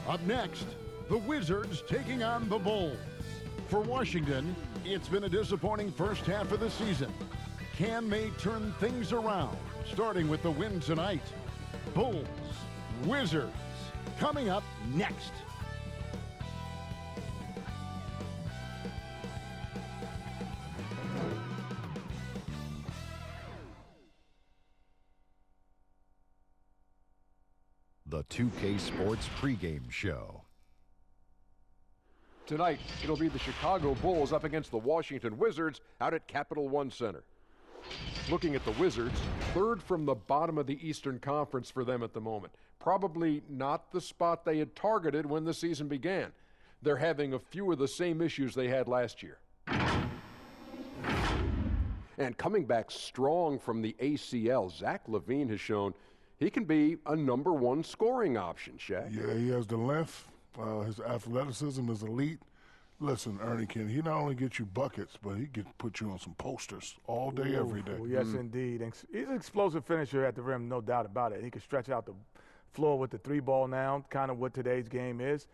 Up next, the Wizards taking on the Bulls. For Washington, it's been a disappointing first half of the season. Can they turn things around, starting with the win tonight? Bulls, Wizards, coming up next. The 2K Sports pregame show. Tonight, it'll be the Chicago Bulls up against the Washington Wizards out at Capital One Center. Looking at the Wizards, third from the bottom of the Eastern Conference for them at the moment. Probably not the spot they had targeted when the season began. They're having a few of the same issues they had last year. And coming back strong from the ACL, Zach LaVine has shown he can be a #1 scoring option, Shaq. Yeah, he has the length. His athleticism is elite. Listen, Ernie, he not only get you buckets, but he can put you on some posters all day, every day. Yes, indeed. And he's an explosive finisher at the rim, no doubt about it. He can stretch out the floor with the three ball now, kind of what today's game is.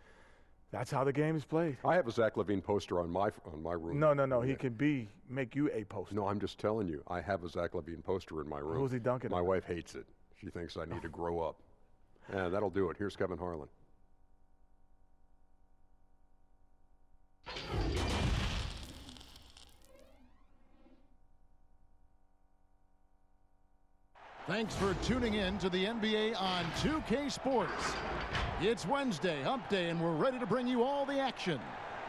That's how the game is played. I have a Zach LaVine poster on my room. No. Yeah. He can make you a poster. No, I'm just telling you. I have a Zach LaVine poster in my room. Who's he dunking My on? wife hates it. She thinks I need to grow up. Yeah, that'll do it. Here's Kevin Harlan. Thanks for tuning in to the NBA on 2K Sports. It's Wednesday, hump day, and we're ready to bring you all the action.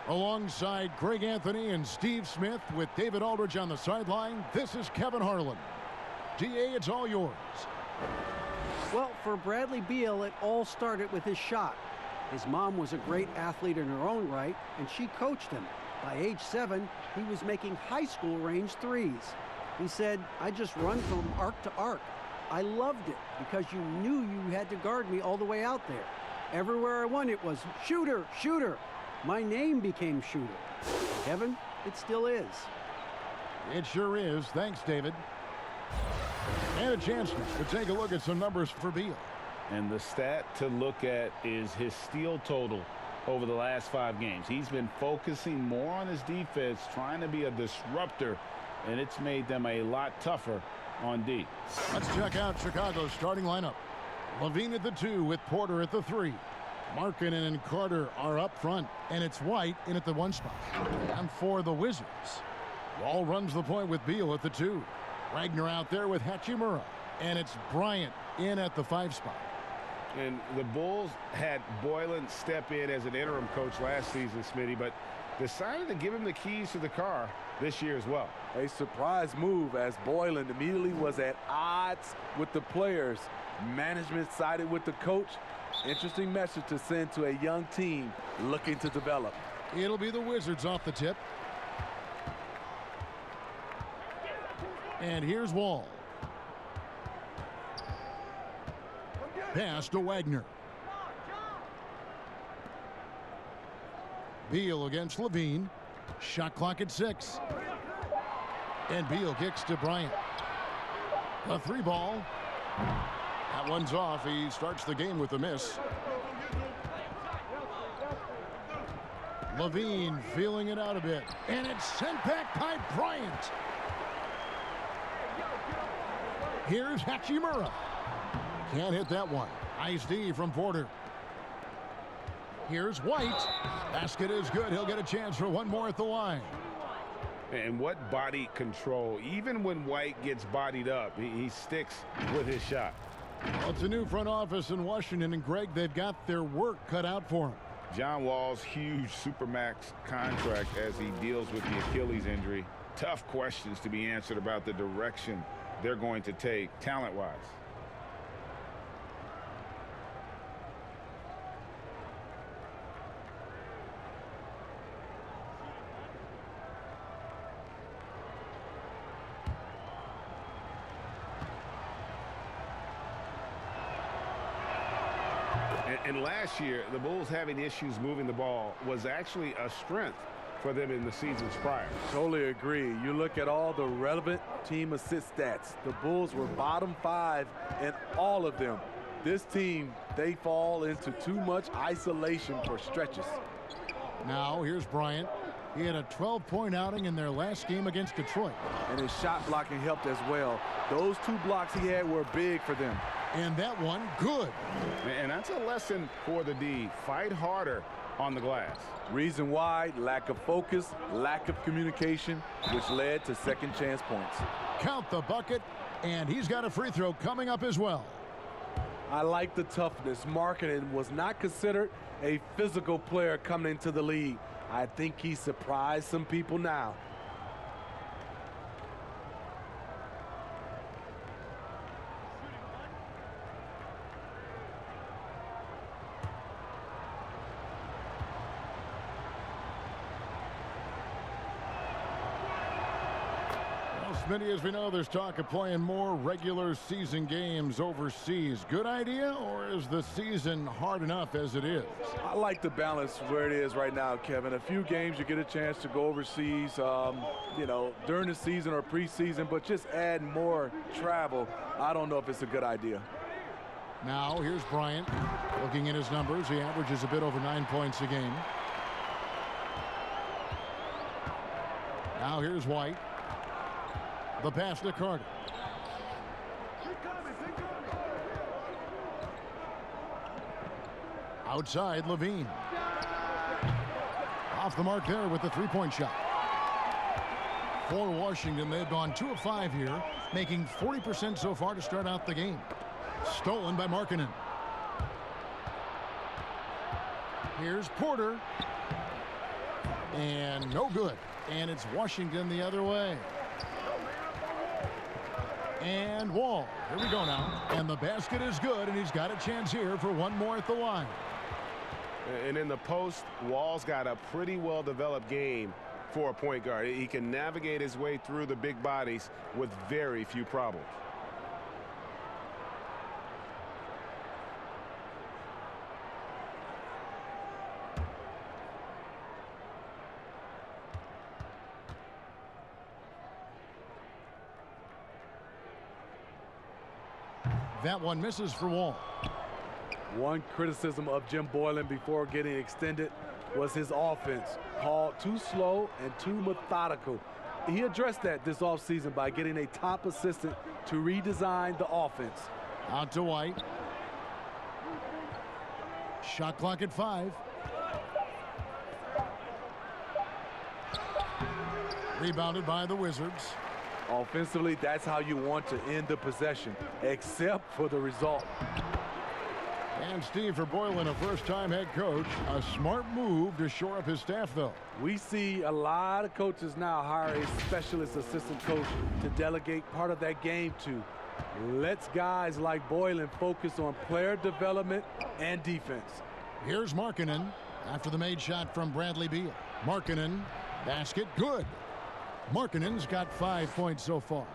Alongside Greg Anthony and Steve Smith with David Aldridge on the sideline, this is Kevin Harlan. DA, it's all yours. Well, for Bradley Beal, it all started with his shot. His mom was a great athlete in her own right, and she coached him. By age 7, he was making high school range threes. He said, "I just run from arc to arc. I loved it because you knew you had to guard me all the way out there. Everywhere I went, it was shooter, shooter. My name became shooter. Kevin, it still is." It sure is. Thanks, David. And a chance to take a look at some numbers for Beal. And the stat to look at is his steal total over the last 5 games. He's been focusing more on his defense, trying to be a disruptor, and it's made them a lot tougher on D. Let's check out Chicago's starting lineup. LaVine at the 2 with Porter at the 3. Markkanen and Carter are up front, and it's White in at the 1 spot. And for the Wizards, Wall runs the point with Beal at the 2. Wagner out there with Hachimura, and it's Bryant in at the 5 spot. And the Bulls had Boylan step in as an interim coach last season, Smitty, but decided to give him the keys to the car this year as well. A surprise move as Boylan immediately was at odds with the players. Management sided with the coach. Interesting message to send to a young team looking to develop. It'll be the Wizards off the tip. And here's Wall. Pass to Wagner. Beal against LaVine. Shot clock at 6. And Beal kicks to Bryant. A 3 ball. That one's off. He starts the game with a miss. LaVine feeling it out a bit. And it's sent back by Bryant. Here's Hachimura. Can't hit that one. Nice D from Porter. Here's White. Basket is good. He'll get a chance for one more at the line. And what body control. Even when White gets bodied up, he sticks with his shot. Well, it's a new front office in Washington, and Greg, they've got their work cut out for him. John Wall's huge Supermax contract as he deals with the Achilles injury. Tough questions to be answered about the direction they're going to take talent-wise. And last year, the Bulls having issues moving the ball was actually a strength for them in the seasons prior. Totally agree. You look at all the relevant team assist stats. The Bulls were bottom 5 in all of them. This team, they fall into too much isolation for stretches. Now here's Bryant. He had a 12-point outing in their last game against Detroit. And his shot blocking helped as well. Those 2 blocks he had were big for them. And that one, good. And that's a lesson for the D. Fight harder on the glass. Reason why, lack of focus, lack of communication, which led to second chance points. Count the bucket, and he's got a free throw coming up as well. I like the toughness. Markkanen was not considered a physical player coming into the league. I think he surprised some people now. Smitty, as we know, there's talk of playing more regular season games overseas. Good idea, or is the season hard enough as it is? I like the balance where it is right now, Kevin. A few games you get a chance to go overseas, you know, during the season or preseason, but just add more travel, I don't know if it's a good idea. Now, here's Bryant. Looking at his numbers, he averages a bit over 9 points a game. Now, here's White. The pass to Carter. Outside, Levine. Off the mark there with the three-point shot. For Washington, they've gone 2 of 5 here, making 40% so far to start out the game. Stolen by Markkanen. Here's Porter. And no good. And it's Washington the other way. And Wall. Here we go now. And the basket is good, and he's got a chance here for one more at the line. And in the post, Wall's got a pretty well-developed game for a point guard. He can navigate his way through the big bodies with very few problems. That one misses for Wall. One criticism of Jim Boylen before getting extended was his offense, called too slow and too methodical. He addressed that this offseason by getting a top assistant to redesign the offense. Out to White. Shot clock at 5. Rebounded by the Wizards. Offensively, that's how you want to end the possession, except for the result. And Steve, for Boylen, a first-time head coach, a smart move to shore up his staff, though. We see a lot of coaches now hire a specialist assistant coach to delegate part of that game to. Lets guys like Boylen focus on player development and defense. Here's Markkanen after the made shot from Bradley Beal. Markkanen, basket, good. Markkanen's got 5 points so far.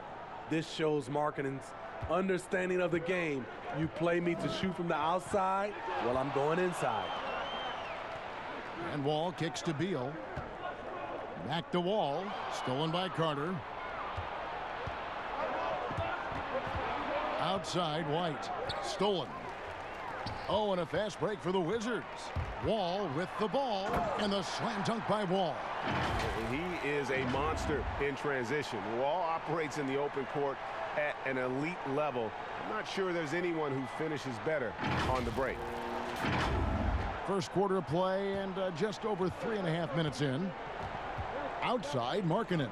This shows Markkanen's understanding of the game. You play me to shoot from the outside, well, I'm going inside. And Wall kicks to Beal. Back to Wall. Stolen by Carter. Outside, White. Stolen. Oh, and a fast break for the Wizards. Wall with the ball, and the slam dunk by Wall. He is a monster in transition. Wall operates in the open court at an elite level. I'm not sure there's anyone who finishes better on the break. First quarter of play, and just over 3.5 minutes in. Outside, Markkanen.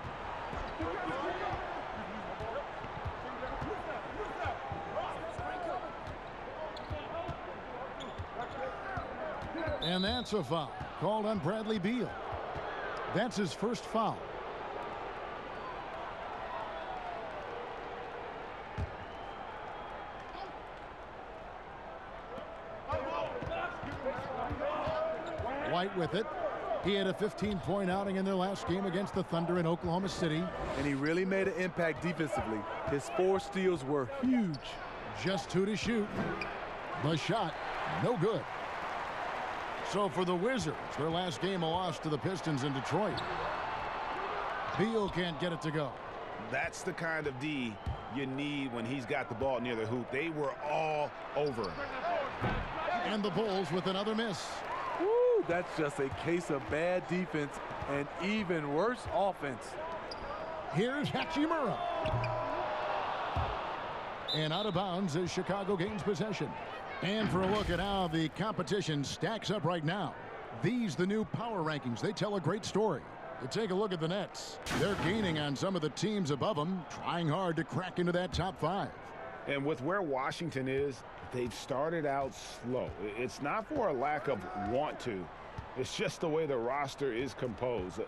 And that's a foul called on Bradley Beal. That's his first foul. White with it. He had a 15-point outing in their last game against the Thunder in Oklahoma City. And he really made an impact defensively. His 4 steals were huge. Just 2 to shoot. The shot, no good. So for the Wizards, their last game a loss to the Pistons in Detroit. Beal can't get it to go. That's the kind of D you need when he's got the ball near the hoop. They were all over him. And the Bulls with another miss. Woo, that's just a case of bad defense and even worse offense. Here's Hachimura. And out of bounds is Chicago gains possession. And for a look at how the competition stacks up right now. These, the new power rankings, they tell a great story. You take a look at the Nets. They're gaining on some of the teams above them, trying hard to crack into that top 5. And with where Washington is, they've started out slow. It's not for a lack of want to. It's just the way the roster is composed.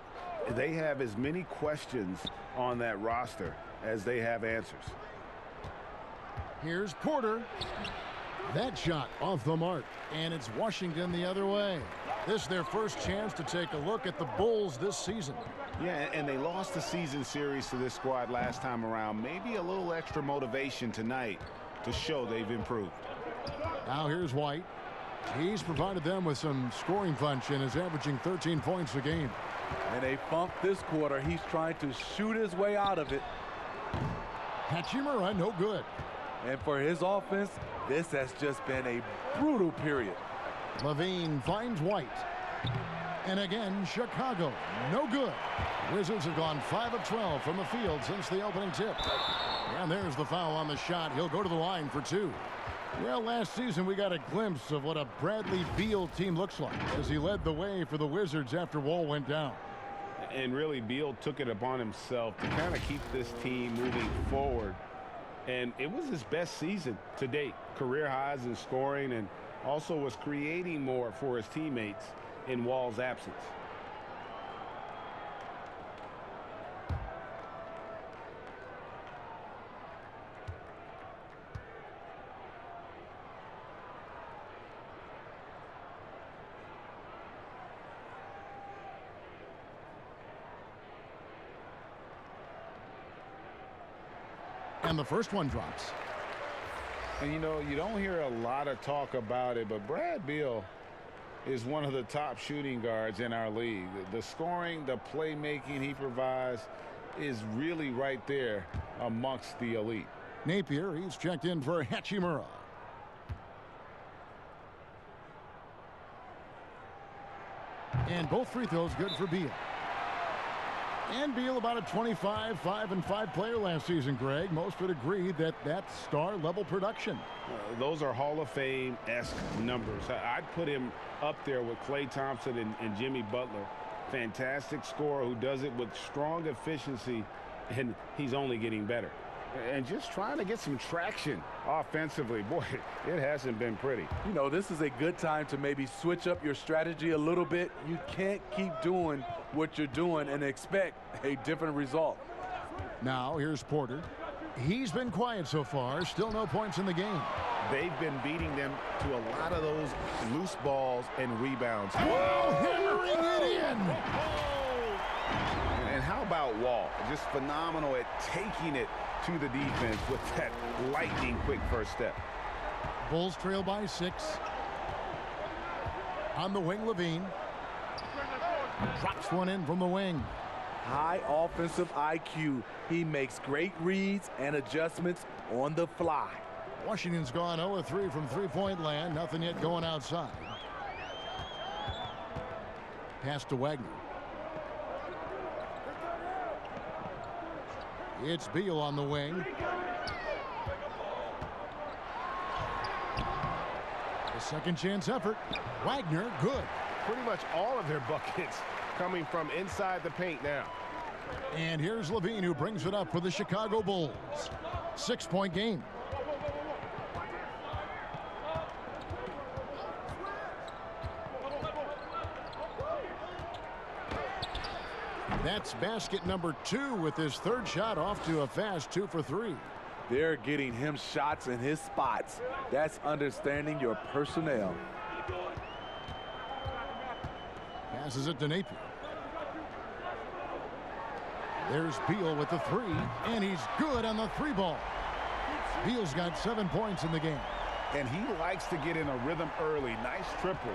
They have as many questions on that roster as they have answers. Here's Porter. That shot off the mark, and it's Washington the other way. This is their first chance to take a look at the Bulls this season. Yeah, and they lost the season series to this squad last time around. Maybe a little extra motivation tonight to show they've improved. Now here's White. He's provided them with some scoring punch and is averaging 13 points a game. In a funk this quarter, he's trying to shoot his way out of it. Hachimura, no good. And for his offense, this has just been a brutal period. Levine finds White. And again, Chicago, no good. Wizards have gone 5 of 12 from the field since the opening tip. And there's the foul on the shot. He'll go to the line for 2. Well, last season we got a glimpse of what a Bradley Beal team looks like as he led the way for the Wizards after Wall went down. And really, Beal took it upon himself to kind of keep this team moving forward. And it was his best season to date. Career highs in scoring, and also was creating more for his teammates in Wall's absence. And the first one drops. And, you know, you don't hear a lot of talk about it, but Brad Beal is one of the top shooting guards in our league. The scoring, the playmaking he provides is really right there amongst the elite. Napier, he's checked in for Hachimura. And both free throws good for Beal. And Beal about a 25, 5 and 5 player last season, Greg. Most would agree that that's star-level production. Those are Hall of Fame-esque numbers. I'd put him up there with Klay Thompson and Jimmy Butler. Fantastic scorer who does it with strong efficiency, and he's only getting better. And just trying to get some traction offensively. Boy, it hasn't been pretty. You know, this is a good time to maybe switch up your strategy a little bit. You can't keep doing what you're doing and expect a different result. Now, here's Porter. He's been quiet so far. Still no points in the game. They've been beating them to a lot of those loose balls and rebounds. Whoa, hammering it in. And how about Wall? Just phenomenal at taking it to the defense with that lightning quick first step. Bulls trail by 6. On the wing, Levine. Drops one in from the wing. High offensive IQ. He makes great reads and adjustments on the fly. Washington's gone 0-3 from three-point land. Nothing yet going outside. Pass to Wagner. It's Beal on the wing. A second chance effort. Wagner, good. Pretty much all of their buckets coming from inside the paint now. And here's Levine, who brings it up for the Chicago Bulls. 6-point game. That's basket number 2 with his third shot off to a fast 2 for 3. They're getting him shots in his spots. That's understanding your personnel. Passes it to Napier. There's Beal with the 3, and he's good on the 3-ball. Beal's got 7 points in the game. And he likes to get in a rhythm early. Nice triple.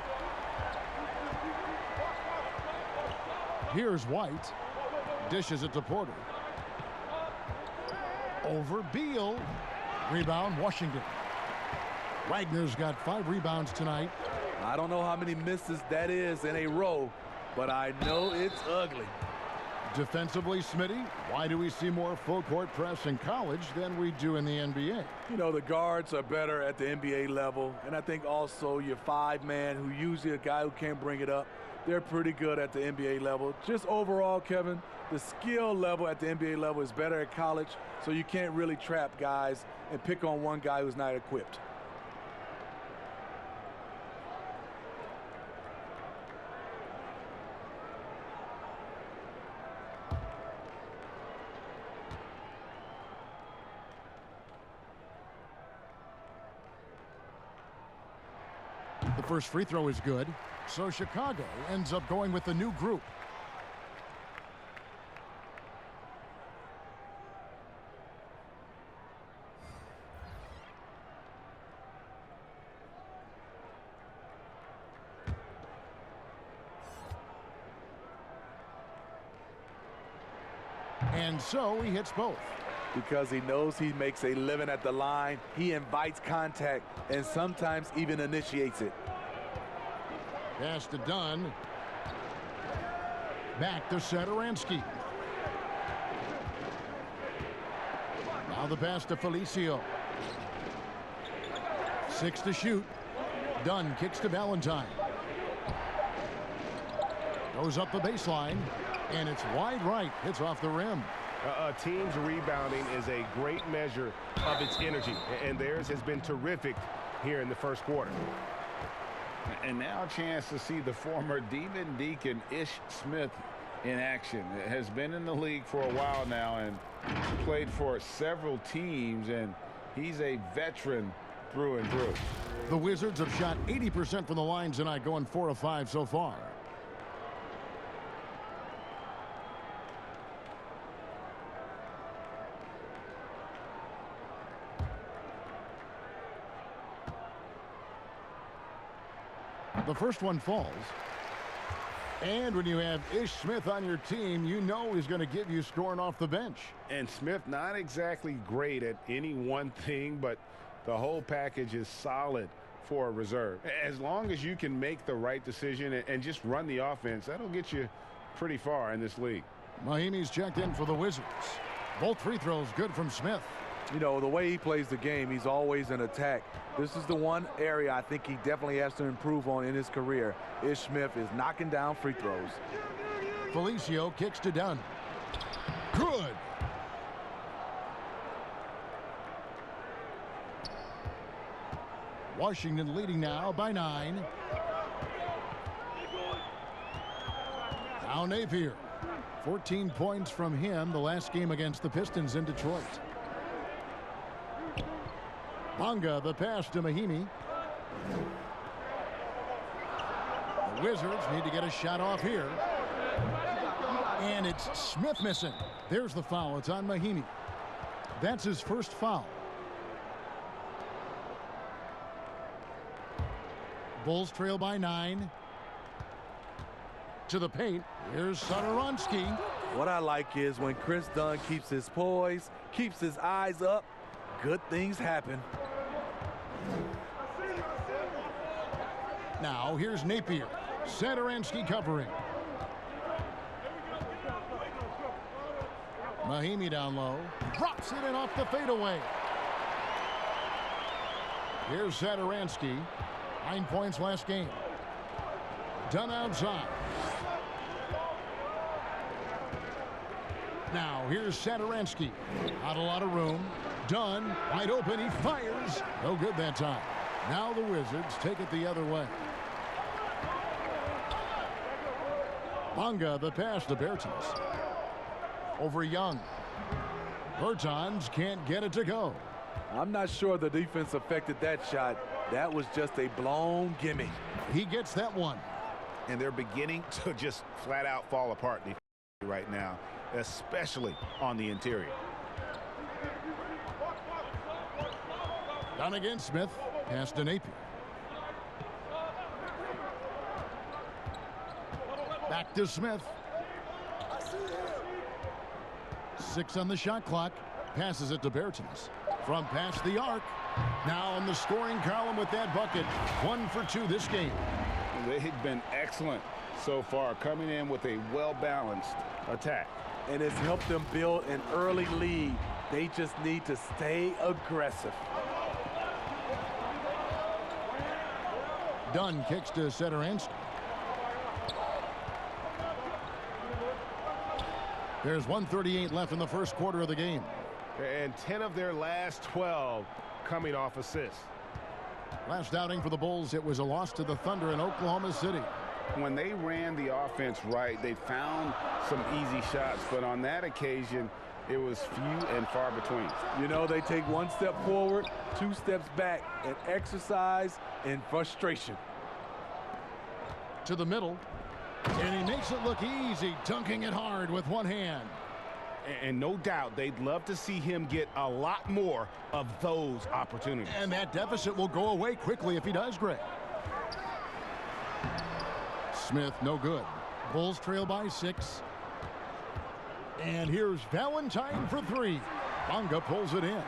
Here's White. Dishes it to Porter. Over Beal. Rebound, Washington. Wagner's got 5 rebounds tonight. I don't know how many misses that is in a row, but I know it's ugly. Defensively, Smitty, why do we see more full court press in college than we do in the NBA? You know, the guards are better at the NBA level, and I think also your 5-man, who usually a guy who can't bring it up, they're pretty good at the NBA level. Just overall, Kevin, the skill level at the NBA level is better at college, so you can't really trap guys and pick on one guy who's not equipped. The first free throw is good, so Chicago ends up going with the new group. And so he hits both. Because he knows he makes a living at the line, he invites contact and sometimes even initiates it. Pass to Dunn. Back to Satoransky. Now the pass to Felicio. 6 to shoot. Dunn kicks to Valentine. Goes up the baseline, and it's wide right. Hits off the rim. A team's rebounding is a great measure of its energy, and theirs has been terrific here in the first quarter. And now a chance to see the former Demon Deacon Ish Smith in action. It has been in the league for a while now and played for several teams, and he's a veteran through and through. The Wizards have shot 80% from the line tonight, going 4 of 5 so far. The first one falls. And when you have Ish Smith on your team, you know he's going to give you scoring off the bench. And Smith not exactly great at any one thing, but the whole package is solid for a reserve. As long as you can make the right decision and just run the offense, that'll get you pretty far in this league. Mahimi's checked in for the Wizards. Both free throws good from Smith. You know, the way he plays the game, he's always in attack. This is the one area I think he definitely has to improve on in his career. Ish Smith is knocking down free throws. Felicio kicks to Dunn. Good. Washington leading now by 9. Now Napier. 14 points from him the last game against the Pistons in Detroit. Bonga, the pass to Mahimi. The Wizards need to get a shot off here. And it's Smith missing. There's the foul. It's on Mahimi. That's his first foul. Bulls trail by 9. To the paint. Here's Satoransky. What I like is when Chris Dunn keeps his poise, keeps his eyes up, good things happen. Now here's Napier. Satoransky covering. Mahimi down low. Drops it in off the fadeaway. Here's Satoransky. 9 points last game. Dunn outside. Now here's Satoransky. Not a lot of room. Dunn wide open. He fires. No good that time. Now the Wizards take it the other way. Bonga, the pass to Bertans. Over Young. Bertans can't get it to go. I'm not sure the defense affected that shot. That was just a blown gimme. He gets that one. And they're beginning to just flat out fall apart right now, especially on the interior. Down again, Smith. Pass to Napier. Back to Smith. 6 on the shot clock. passes it to Bertens. From past the arc. Now in the scoring column with that bucket. 1 for 2 this game. They've been excellent so far, coming in with a well-balanced attack. And it's helped them build an early lead. They just need to stay aggressive. Dunn kicks to Sederansky. There's 1:38 left in the first quarter of the game. And 10 of their last 12 coming off assists. Last outing for the Bulls, it was a loss to the Thunder in Oklahoma City. When they ran the offense right, they found some easy shots, but on that occasion, it was few and far between. You know, they take 1 step forward, 2 steps back, and exercise in frustration. To the middle, and he makes it look easy, dunking it hard with one hand. And no doubt they'd love to see him get a lot more of those opportunities. And that deficit will go away quickly if he does, Greg. Smith, no good. Bulls trail by 6. And here's Valentine for 3. Bonga pulls it in.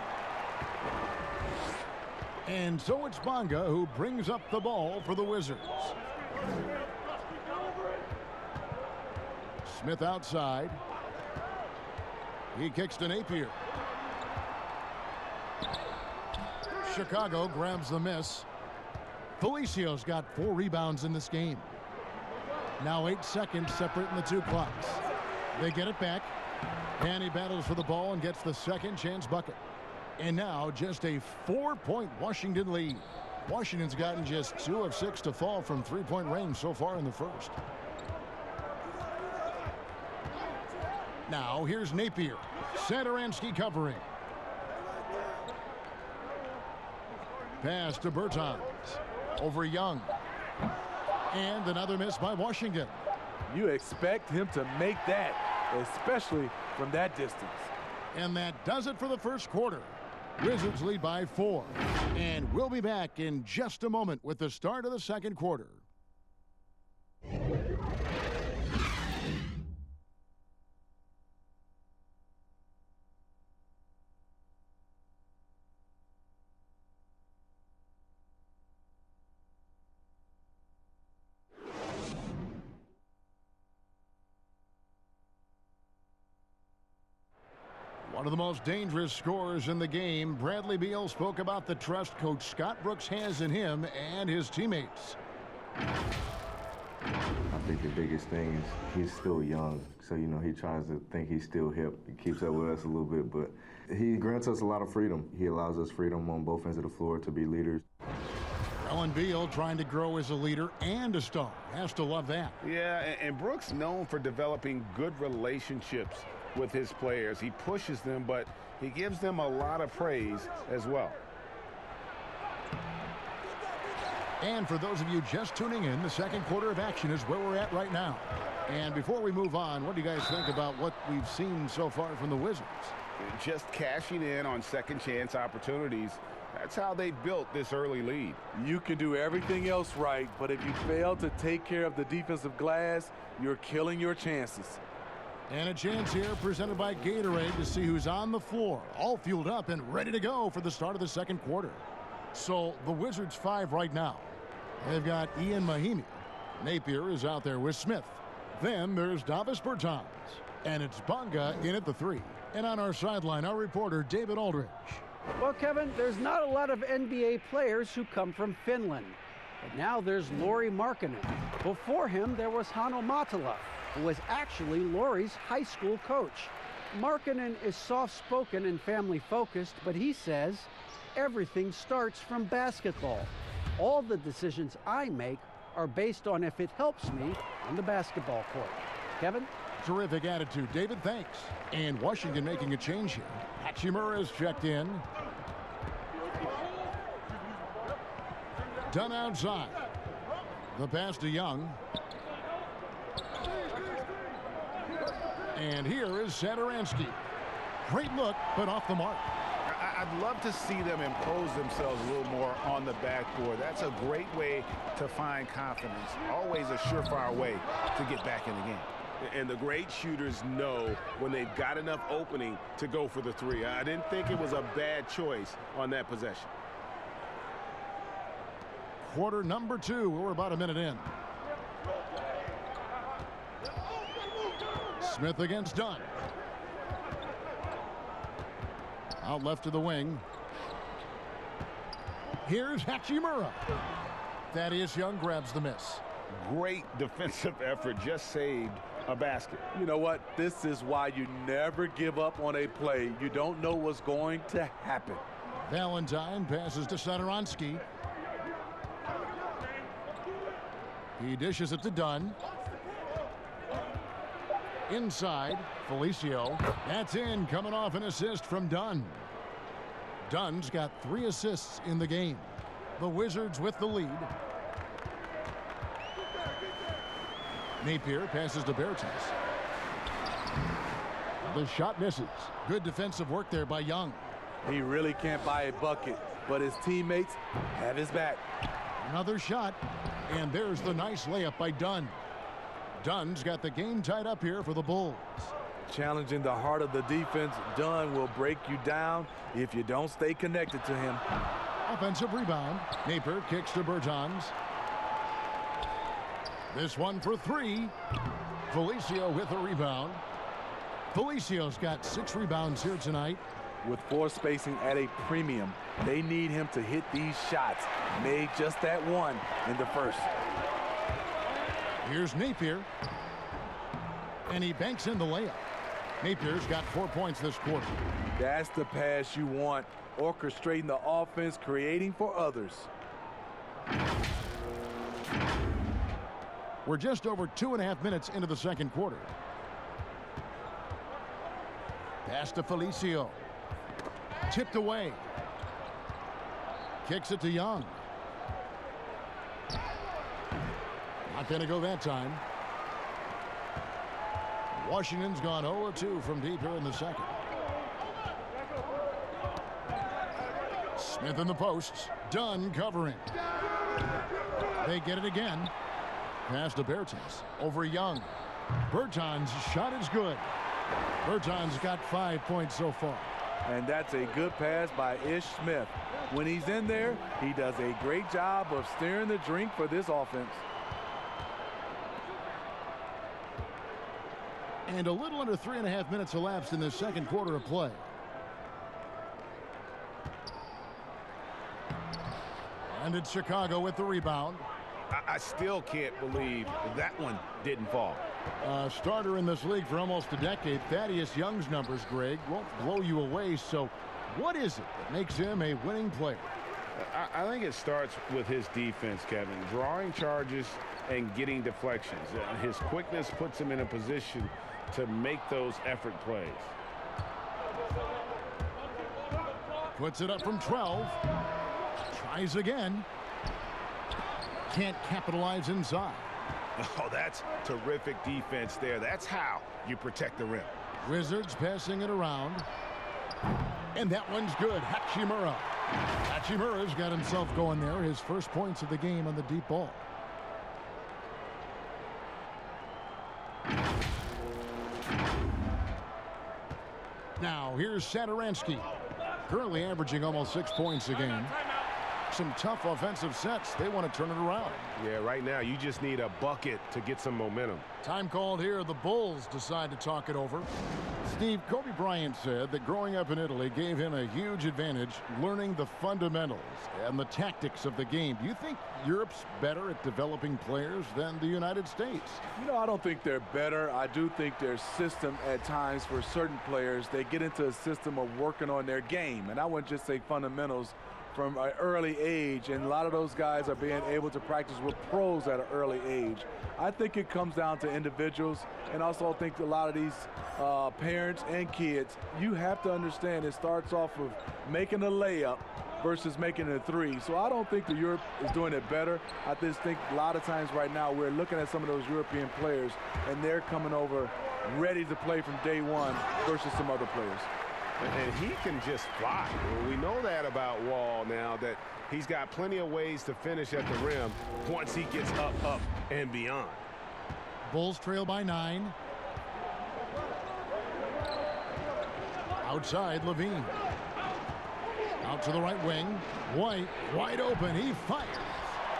And so it's Bonga who brings up the ball for the Wizards. Smith outside. He kicks to Napier. Chicago grabs the miss. Felicio's got 4 rebounds in this game. Now 8 seconds separating the 2 clocks. They get it back. And he battles for the ball and gets the second chance bucket. And now just a 4-point Washington lead. Washington's gotten just 2 of 6 to fall from 3-point range so far in the first. Now here's Napier. Sederansky covering. Pass to Bertans. Over Young. And another miss by Washington. You expect him to make that, especially from that distance. And that does it for the first quarter. Wizards lead by 4. And we'll be back in just a moment with the start of the second quarter. One of the most dangerous scorers in the game, Bradley Beal spoke about the trust Coach Scott Brooks has in him and his teammates. I think the biggest thing is he's still young, so, you know, he tries to think he's still hip. He keeps up with us a little bit, but he grants us a lot of freedom. He allows us freedom on both ends of the floor to be leaders. Ellen Beal trying to grow as a leader and a star. Has to love that. Yeah, and Brooks known for developing good relationships with his players. He pushes them, but he gives them a lot of praise as well. And for those of you just tuning in, the second quarter of action is where we're at right now. And before we move on, what do you guys think about what we've seen so far from the Wizards? Just cashing in on second chance opportunities. That's how they built this early lead. You can do everything else right, but if you fail to take care of the defensive glass, you're killing your chances. And a chance here presented by Gatorade to see who's on the floor, all fueled up and ready to go for the start of the second quarter. So the Wizards 5 right now. They've got Ian Mahimi. Napier is out there with Smith. Then there's Davis Bertans. And it's Bonga in at the 3. And on our sideline, our reporter David Aldridge. Well, Kevin, there's not a lot of NBA players who come from Finland. But now there's Lauri Markkanen. Before him, there was Hanno Matala, who was actually Lauri's high school coach. Markkanen is soft-spoken and family-focused, but he says everything starts from basketball. All the decisions I make are based on if it helps me on the basketball court. Kevin? Terrific attitude, David. Thanks. And Washington making a change here. Hachimura is checked in. Dunn outside. The pass to Young. And here is Sederansky. Great look, but off the mark. I'd love to see them impose themselves a little more on the backboard. That's a great way to find confidence. Always a surefire way to get back in the game. And the great shooters know when they've got enough opening to go for the three. I didn't think it was a bad choice on that possession. Quarter number 2. We're about a minute in. Smith against Dunn. Out left to the wing. Here's Hachimura. Thaddeus Young grabs the miss. Great defensive effort, just saved a basket. You know what? This is why you never give up on a play. You don't know what's going to happen. Valentine passes to Satoransky. He dishes it to Dunn. Inside, Felicio. That's in, coming off an assist from Dunn. Dunn's got 3 assists in the game. The Wizards with the lead. Napier passes to Bertans. The shot misses. Good defensive work there by Young. He really can't buy a bucket, but his teammates have his back. Another shot, and there's the nice layup by Dunn. Dunn's got the game tied up here for the Bulls. Challenging the heart of the defense, Dunn will break you down if you don't stay connected to him. Offensive rebound. Napier kicks to Bertans. This one for 3. Felicio with a rebound. Felicio's got 6 rebounds here tonight. With floor spacing at a premium, they need him to hit these shots. Made just that one in the first. Here's Napier. And he banks in the layup. Napier's got 4 points this quarter. That's the pass you want. Orchestrating the offense, creating for others. We're just over 2.5 minutes into the second quarter. Pass to Felicio. Tipped away. Kicks it to Young. Not going to go that time. Washington's gone 0-2 from deep here in the second. Smith in the posts. Dunn covering. They get it again. Pass to Bertans. Over Young. Bertans' shot is good. Bertans got 5 points so far. And that's a good pass by Ish Smith. When he's in there, he does a great job of steering the drink for this offense. And a little under 3.5 minutes elapsed in the second quarter of play. And it's Chicago with the rebound. I still can't believe that one didn't fall. Starter in this league for almost a decade. Thaddeus Young's numbers, Greg, won't blow you away. So what is it that makes him a winning player? I think it starts with his defense, Kevin. Drawing charges and getting deflections. His quickness puts him in a position to make those effort plays. Puts it up from 12. Tries again. Can't capitalize inside. Oh, that's terrific defense there. That's how you protect the rim. Wizards passing it around. And that one's good. Hachimura. Hachimura's got himself going there. His first points of the game on the deep ball. Now, here's Satoransky. Currently averaging almost 6 points a game. Some tough offensive sets. They want to turn it around. Yeah, right now you just need a bucket to get some momentum. Time called here. The Bulls decide to talk it over. Steve, Kobe Bryant said that growing up in Italy gave him a huge advantage learning the fundamentals and the tactics of the game. Do you think Europe's better at developing players than the United States? You know, I don't think they're better. I do think their system at times for certain players, they get into a system of working on their game. And I wouldn't just say fundamentals from an early age, and a lot of those guys are being able to practice with pros at an early age. I think it comes down to individuals, and also I think a lot of these parents and kids, you have to understand it starts off with making a layup versus making a three. So I don't think that Europe is doing it better. I just think a lot of times right now we're looking at some of those European players, and they're coming over ready to play from day one versus some other players. And he can just fly. We know that about Wall now, that he's got plenty of ways to finish at the rim once he gets up, and beyond. Bulls trail by 9. Outside, Levine. Out to the right wing. White, wide open. He fires.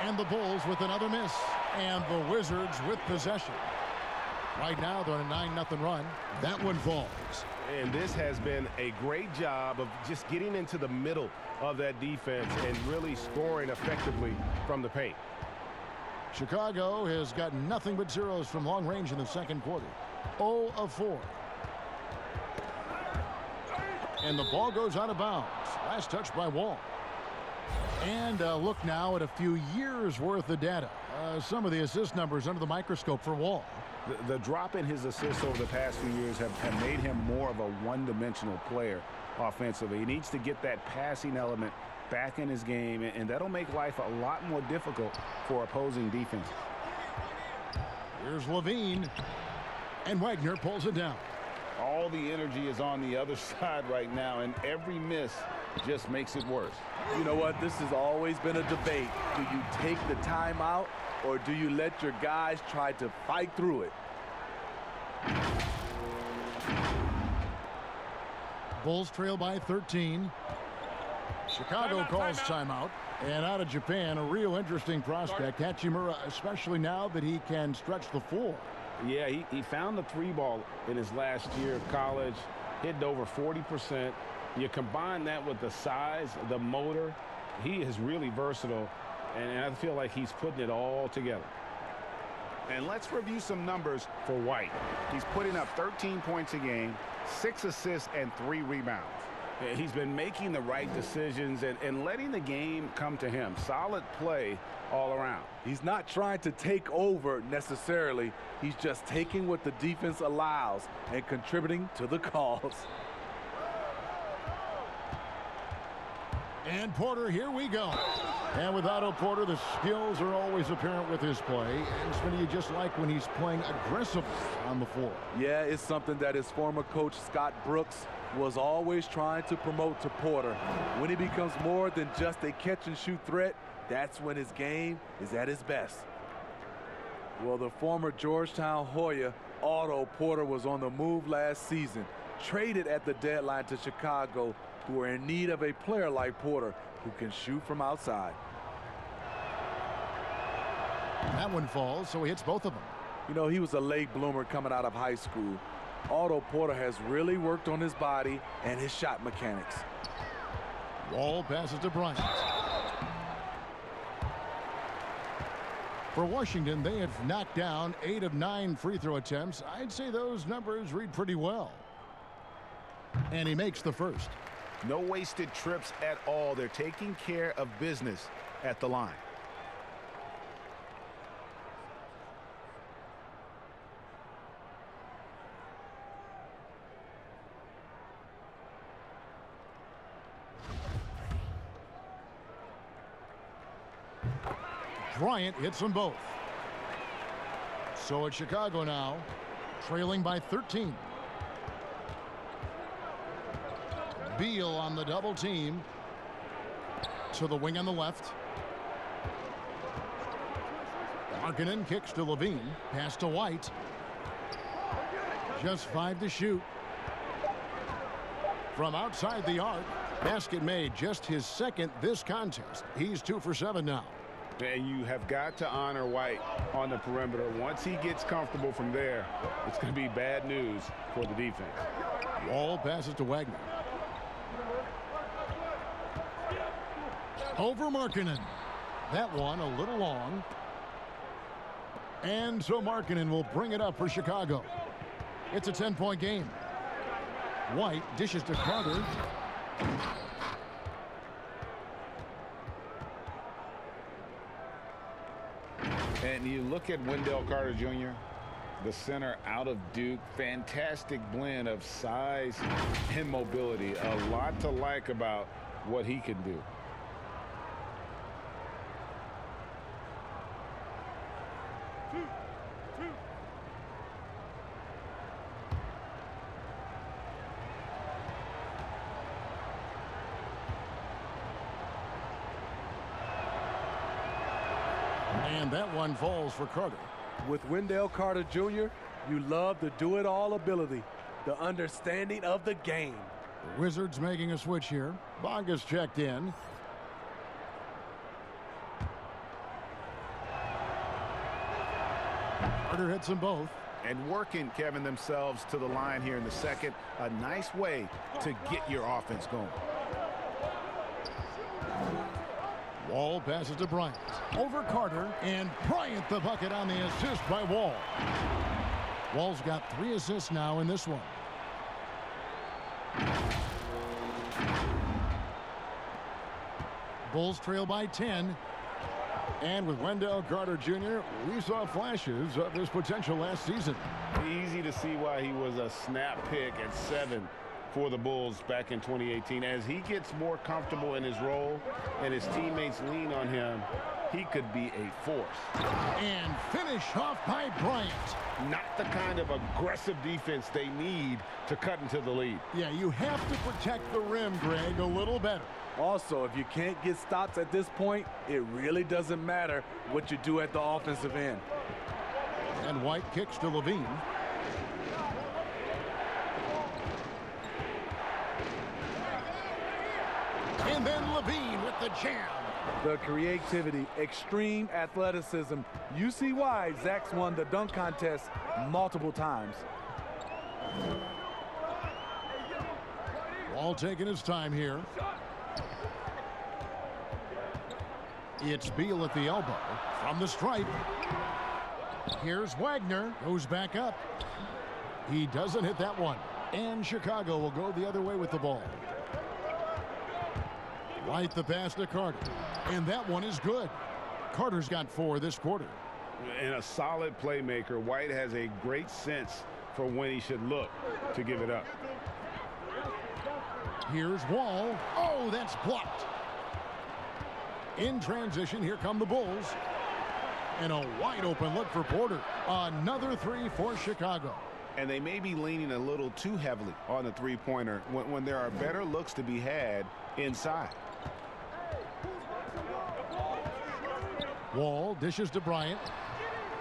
And the Bulls with another miss. And the Wizards with possession. Right now, they're on a 9-0 run. That one falls. And this has been a great job of just getting into the middle of that defense and really scoring effectively from the paint. Chicago has got nothing but zeros from long range in the second quarter. 0 of 4. And the ball goes out of bounds. Last touch by Wall. And look now at a few years worth of data. Some of the assist numbers under the microscope for Wall. The drop in his assists over the past few years have made him more of a one-dimensional player offensively. He needs to get that passing element back in his game, and that'll make life a lot more difficult for opposing defense. Here's Levine. And Wagner pulls it down. All the energy is on the other side right now, and every miss just makes it worse. You know what? This has always been a debate. Do you take the timeout, or do you let your guys try to fight through it? Bulls trail by 13. Chicago calls timeout. And out of Japan, a real interesting prospect, Hachimura, especially now that he can stretch the floor. Yeah, he found the 3-ball in his last year of college, hitting over 40%. You combine that with the size, the motor, he is really versatile, and I feel like he's putting it all together. And let's review some numbers for White. He's putting up 13 points a game, 6 assists, and 3 rebounds. He's been making the right decisions and letting the game come to him. Solid play all around. He's not trying to take over necessarily. He's just taking what the defense allows and contributing to the cause. And Porter, here we go. And with Otto Porter, the skills are always apparent with his play. And Smitty, you just like when he's playing aggressively on the floor. Yeah, it's something that his former coach, Scott Brooks, was always trying to promote to Porter. When he becomes more than just a catch-and-shoot threat, that's when his game is at his best. Well, the former Georgetown Hoya, Otto Porter, was on the move last season, traded at the deadline to Chicago, who are in need of a player like Porter who can shoot from outside. That one falls, so he hits both of them. You know, he was a late bloomer coming out of high school. Otto Porter has really worked on his body and his shot mechanics. Wall passes to Bryant. For Washington, they have knocked down 8 of 9 free throw attempts. I'd say those numbers read pretty well. And he makes the first. No wasted trips at all. They're taking care of business at the line. Bryant hits them both. So it's Chicago now, trailing by 13. Beal on the double team. To the wing on the left. Markkanen kicks to Levine. Pass to White. Just 5 to shoot. From outside the arc. Basket made, just his second this contest. He's 2 for 7 now. And you have got to honor White on the perimeter. Once he gets comfortable from there, it's going to be bad news for the defense. Wall passes to Wagner. Over Markkanen. That one a little long. And so Markkanen will bring it up for Chicago. It's a 10-point game. White dishes to Carter. And you look at Wendell Carter Jr., the center out of Duke. Fantastic blend of size and mobility. A lot to like about what he can do. And that one falls for Carter. With Wendell Carter Jr., you love the do-it-all ability, the understanding of the game. The Wizards making a switch here. Bogus checked in. Carter hits them both. And working, Kevin, themselves to the line here in the second. A nice way to get your offense going. Wall passes to Bryant. Over Carter, and Bryant the bucket on the assist by Wall. Wall's got 3 assists now in this one. Bulls trail by 10. And with Wendell Carter Jr., we saw flashes of his potential last season. Easy to see why he was a snap pick at 7 for the Bulls back in 2018. As he gets more comfortable in his role and his teammates lean on him, he could be a force. And finish off by Bryant. Not the kind of aggressive defense they need to cut into the lead. Yeah, you have to protect the rim, Greg, a little better. Also, if you can't get stops at this point, it really doesn't matter what you do at the offensive end. And White kicks to Levine. And then Levine with the jam. The creativity, extreme athleticism. You see why Zach's won the dunk contest multiple times. Wall taking his time here. It's Beal at the elbow from the stripe. Here's Wagner, goes back up. He doesn't hit that one. And Chicago will go the other way with the ball. White the pass to Carter. And that one is good. Carter's got 4 this quarter. And a solid playmaker, White has a great sense for when he should look to give it up. Here's Wall. Oh, that's blocked. In transition, here come the Bulls. And a wide open look for Porter. Another 3 for Chicago. And they may be leaning a little too heavily on the three-pointer when there are better looks to be had inside. Wall dishes to Bryant.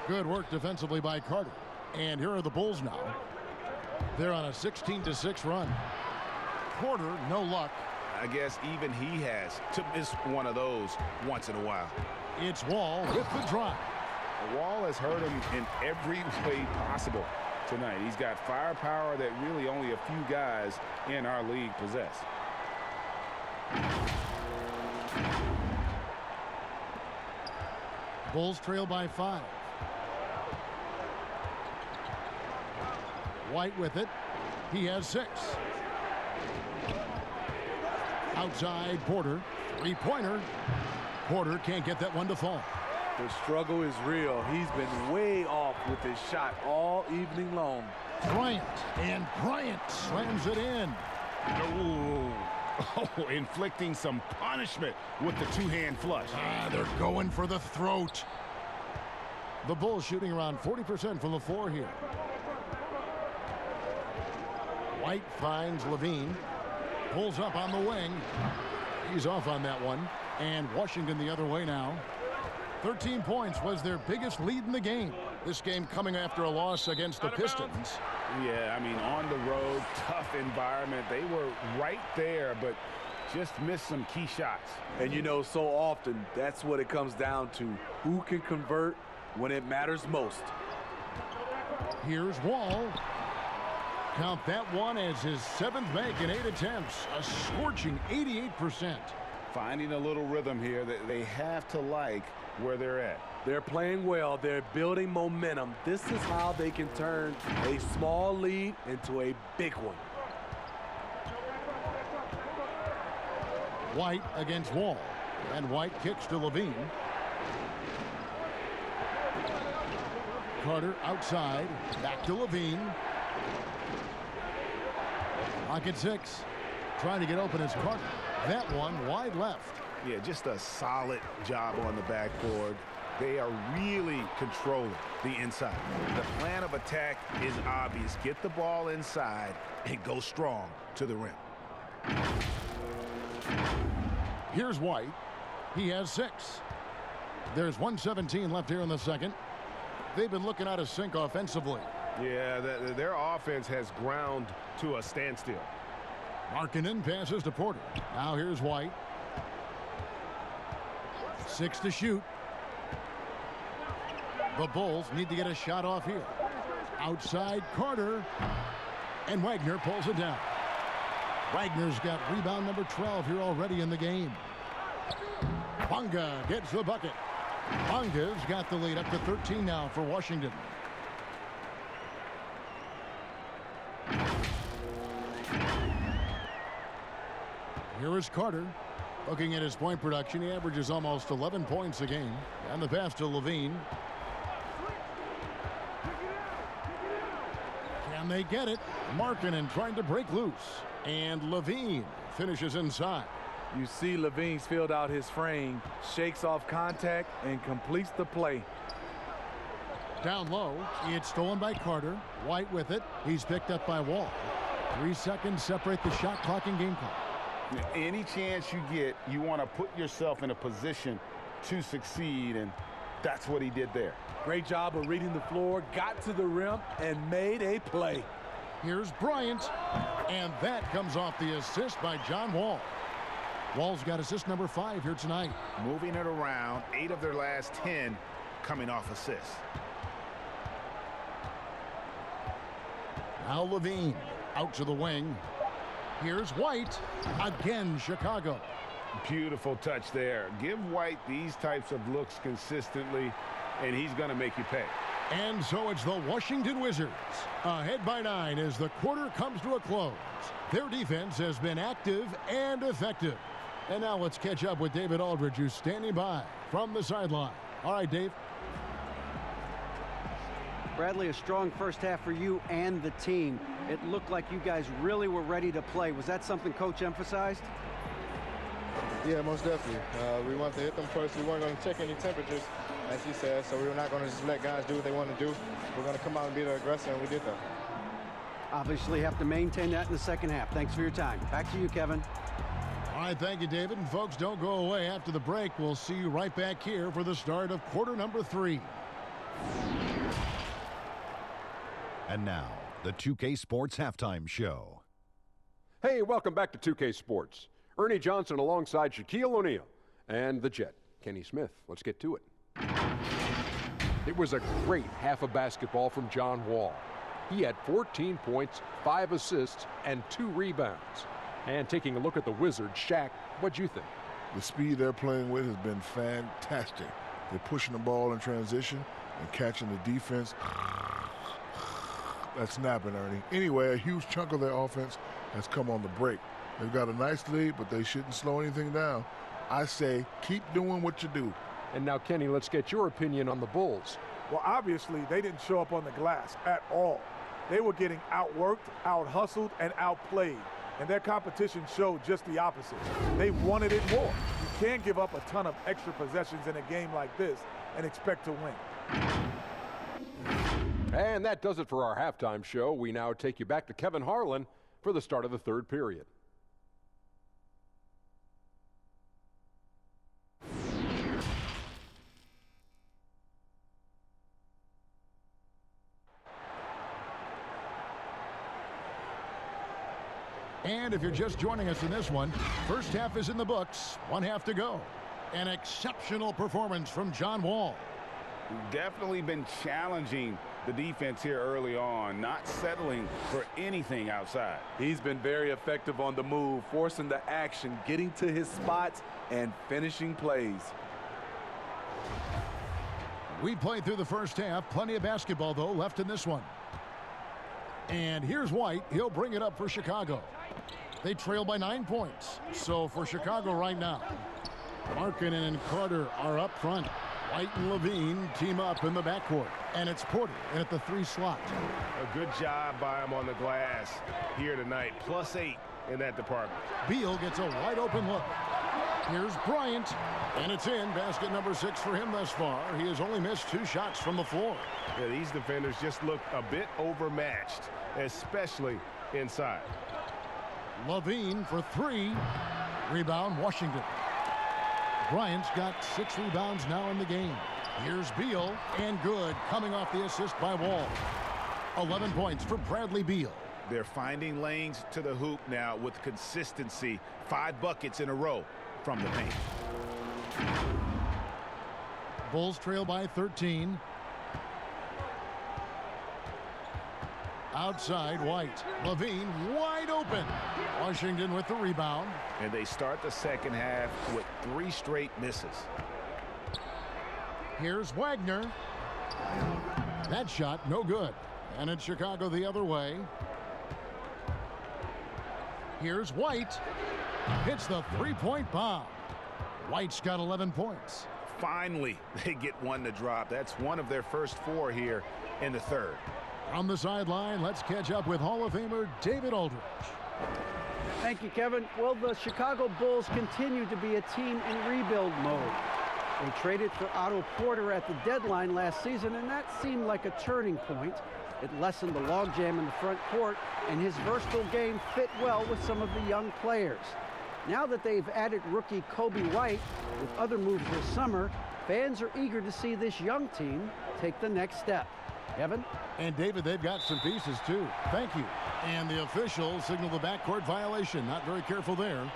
Good work defensively by Carter. And here are the Bulls now. They're on a 16-6 run. Porter, no luck. I guess even he has to miss one of those once in a while. It's Wall with the drive. Wall has hurt him in every way possible tonight. He's got firepower that really only a few guys in our league possess. Bulls trail by 5. White with it. He has 6. Outside Porter. 3-pointer. Porter can't get that one to fall. The struggle is real. He's been way off with his shot all evening long. Bryant. And Bryant slams it in. Oh, inflicting some punishment with the two-hand flush. They're going for the throat. The Bulls shooting around 40% from the floor here. White finds Levine. Pulls up on the wing. He's off on that one. And Washington the other way now. 13 points was their biggest lead in the game. This game coming after a loss against the Pistons. Yeah, I mean, on the road, tough environment. They were right there, but just missed some key shots. And you know, so often, that's what it comes down to. Who can convert when it matters most? Here's Wall. Count that one as his 7th make in 8 attempts. A scorching 88%. Finding a little rhythm here that they have to like where they're at. They're playing well. They're building momentum. This is how they can turn a small lead into a big one. White against Wall. And White kicks to Levine. Carter outside. Back to Levine. Pocket 6. Trying to get open as Carter. That one wide left. Yeah, just a solid job on the backboard. They are really controlling the inside. The plan of attack is obvious. Get the ball inside and go strong to the rim. Here's White. He has 6. There's 1:17 left here in the second. They've been looking out of sync offensively. Yeah, their offense has ground to a standstill. Markkanen passes to Porter. Now here's White. 6 to shoot. The Bulls need to get a shot off here. Outside Carter. And Wagner pulls it down. Wagner's got rebound number 12 here already in the game. Bonga gets the bucket. Bonga's got the lead up to 13 now for Washington. Here is Carter. Looking at his point production, he averages almost 11 points a game. And the pass to Levine. Can they get it? Markkanen trying to break loose. And Levine finishes inside. You see Levine's filled out his frame, shakes off contact, and completes the play. Down low, it's stolen by Carter. White with it. He's picked up by Wall. 3 seconds separate the shot clock and game clock. Any chance you get, you want to put yourself in a position to succeed, and that's what he did there. Great job of reading the floor, got to the rim, and made a play. Here's Bryant, and that comes off the assist by John Wall. Wall's got assist number 5 here tonight. Moving it around, 8 of their last 10 coming off assists. Now Levine out to the wing. Here's White. Again, Chicago. Beautiful touch there. Give White these types of looks consistently, and he's going to make you pay. And so it's the Washington Wizards ahead by 9 as the quarter comes to a close. Their defense has been active and effective. And now let's catch up with David Aldridge, who's standing by from the sideline. All right, Dave. Bradley, a strong first half for you and the team. It looked like you guys really were ready to play. Was that something Coach emphasized? Yeah, most definitely. We wanted to hit them first. We weren't going to check any temperatures, as he said, so we were not going to just let guys do what they want to do. We're going to come out and be the aggressor, and we did that. Obviously have to maintain that in the second half. Thanks for your time. Back to you, Kevin. All right, thank you, David. And folks, don't go away. After the break, we'll see you right back here for the start of quarter number 3. And now, the 2K Sports Halftime Show. Hey, welcome back to 2K Sports. Ernie Johnson alongside Shaquille O'Neal and the Jet, Kenny Smith. Let's get to it. It was a great half of basketball from John Wall. He had 14 points, 5 assists, and 2 rebounds. And taking a look at the Wizards, Shaq, what'd you think? The speed they're playing with has been fantastic. They're pushing the ball in transition and catching the defense. That's snapping, Ernie. Anyway, a huge chunk of their offense has come on the break. They've got a nice lead, but they shouldn't slow anything down. I say keep doing what you do. And now, Kenny, let's get your opinion on the Bulls. Well, obviously, they didn't show up on the glass at all. They were getting outworked, out-hustled, and outplayed. And their competition showed just the opposite. They wanted it more. You can't give up a ton of extra possessions in a game like this and expect to win. And that does it for our halftime show. We now take you back to Kevin Harlan for the start of the third period. And if you're just joining us in this one, first half is in the books, 1 half to go. An exceptional performance from John Wall. Definitely been challenging the defense here early on, not settling for anything outside. He's been very effective on the move, forcing the action, getting to his spots, and finishing plays. We played through the first half. Plenty of basketball, though, left in this one. And here's White. He'll bring it up for Chicago. They trail by 9 points. So for Chicago right now, Markkanen and Carter are up front. White and Levine team up in the backcourt. And it's Porter at the 3 slot. A good job by him on the glass here tonight. +8 in that department. Beal gets a wide open look. Here's Bryant. And it's in. Basket number 6 for him thus far. He has only missed 2 shots from the floor. Yeah, these defenders just look a bit overmatched, especially inside. Levine for 3. Rebound, Washington. Bryant's got 6 rebounds now in the game. Here's Beal, and good, coming off the assist by Wall. 11 points for Bradley Beal. They're finding lanes to the hoop now with consistency. 5 buckets in a row from the paint. Bulls trail by 13. Outside, White. Levine wide open. Washington with the rebound. And they start the second half with 3 straight misses. Here's Wagner. That shot no good. And it's Chicago the other way. Here's White. Hits the three-point bomb. White's got 11 points. Finally, they get one to drop. That's one of their first 4 here in the third. On the sideline, let's catch up with Hall of Famer David Aldridge. Thank you, Kevin. Well, the Chicago Bulls continue to be a team in rebuild mode. They traded for Otto Porter at the deadline last season, and that seemed like a turning point. It lessened the logjam in the front court, and his versatile game fit well with some of the young players. Now that they've added rookie Kobe White with other moves this summer, fans are eager to see this young team take the next step. Kevin? And David, they've got some pieces too. Thank you. And the official signaled the backcourt violation. Not very careful there.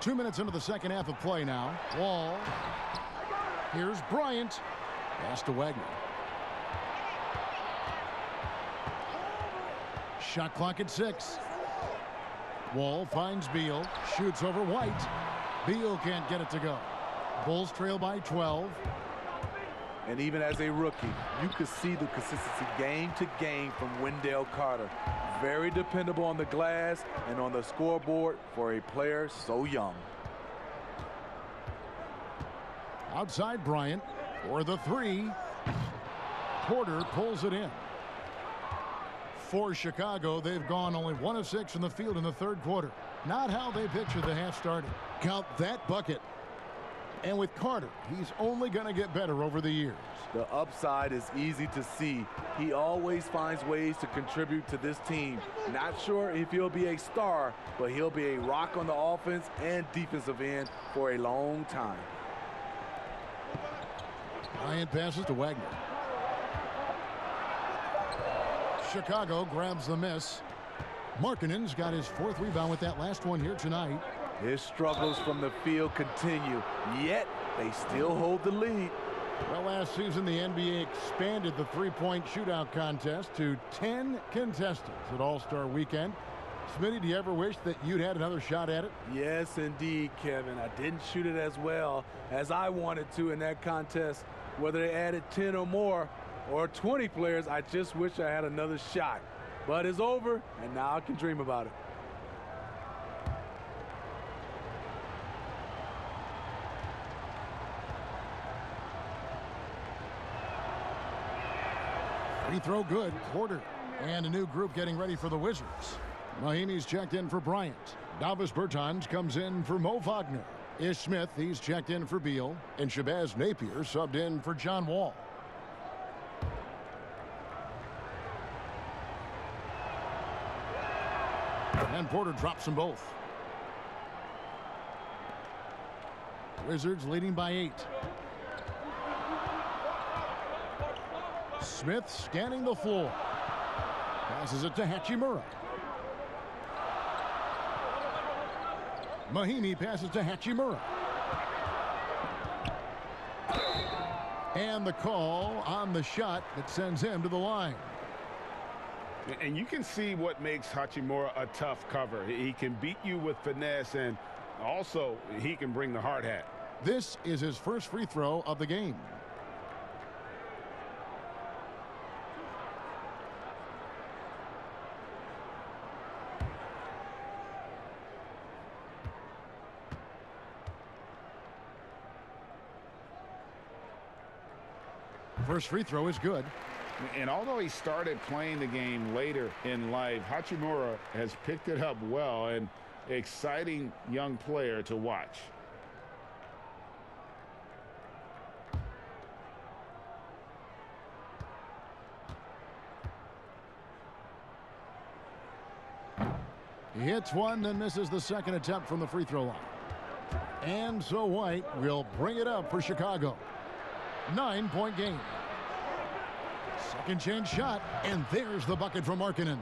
Two minutes into the second half of play now. Wall. Here's Bryant. Pass to Wagner. Shot clock at 6. Wall finds Beal. Shoots over White. Beal can't get it to go. Bulls trail by 12. And even as a rookie, you could see the consistency game to game from Wendell Carter. Very dependable on the glass and on the scoreboard for a player so young. Outside Bryant for the 3. Porter pulls it in. For Chicago, they've gone only 1 of 6 from the field in the third quarter. Not how they pictured the half started. Count that bucket. And with Carter, he's only going to get better over the years. The upside is easy to see. He always finds ways to contribute to this team. Not sure if he'll be a star, but he'll be a rock on the offense and defensive end for a long time. Bryant passes to Wagner. Chicago grabs the miss. Markkanen's got his 4th rebound with that last one here tonight. His struggles from the field continue, yet they still hold the lead. Well, last season, the NBA expanded the three-point shootout contest to 10 contestants at All-Star Weekend. Smitty, do you ever wish that you'd had another shot at it? Yes, indeed, Kevin. I didn't shoot it as well as I wanted to in that contest. Whether they added 10 or more or 20 players, I just wish I had another shot. But it's over, and now I can dream about it. Free throw good. Porter. And a new group getting ready for the Wizards. Mahimi's checked in for Bryant. Davis Bertans comes in for Mo Wagner. Ish Smith, he's checked in for Beal. And Shabazz Napier subbed in for John Wall. And Porter drops them both. Wizards leading by 8. Smith scanning the floor. Passes it to Hachimura. Mahimi passes to Hachimura. And the call on the shot that sends him to the line. And you can see what makes Hachimura a tough cover. He can beat you with finesse, and also he can bring the hard hat. This is his first free throw of the game. First free throw is good. And although he started playing the game later in life, Hachimura has picked it up well, and exciting young player to watch. hits one, then misses the second attempt from the free throw line. And so White will bring it up for Chicago. 9-point game. Second chance shot, and there's the bucket from Markkanen.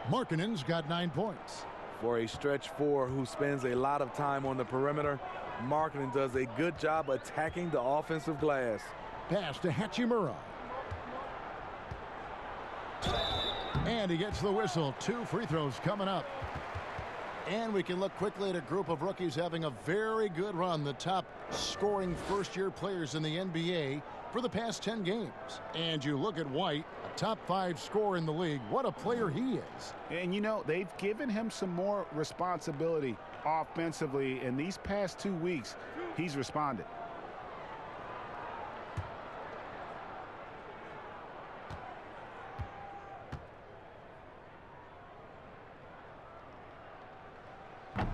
Markkanen's got 9 points. For a stretch four who spends a lot of time on the perimeter, Markkanen does a good job attacking the offensive glass. Pass to Hachimura. And he gets the whistle. 2 free throws coming up. And we can look quickly at a group of rookies having a very good run. The top scoring first-year players in the NBA for the past 10 games. And you look at White, a top 5 scorer in the league. What a player he is. And, you know, they've given him some more responsibility offensively. In these past 2 weeks, he's responded.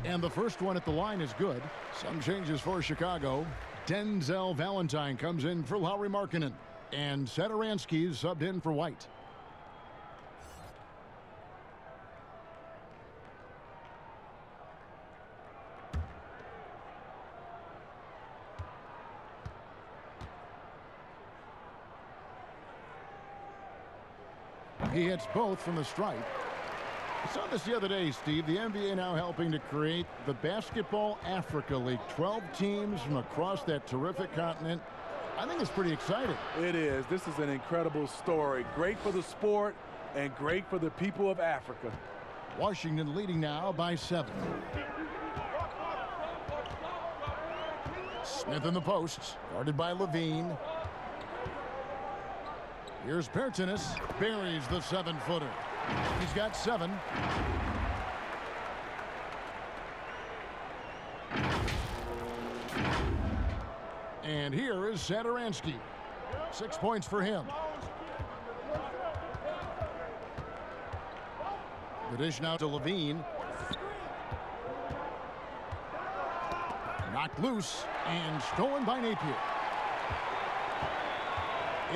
And the first one at the line is good. Some changes for Chicago. Denzel Valentine comes in for Lauri Markkanen. And Satoransky is subbed in for White. He hits both from the stripe. I saw this the other day, Steve. The NBA now helping to create the Basketball Africa League. 12 teams from across that terrific continent. I think it's pretty exciting. It is. This is an incredible story. Great for the sport and great for the people of Africa. Washington leading now by 7. Smith in the post, guarded by Levine. Here's Pertinis, buries the 7-footer. He's got 7. And here is Satoransky. 6 points for him. The dish now to Levine. Knocked loose and stolen by Napier.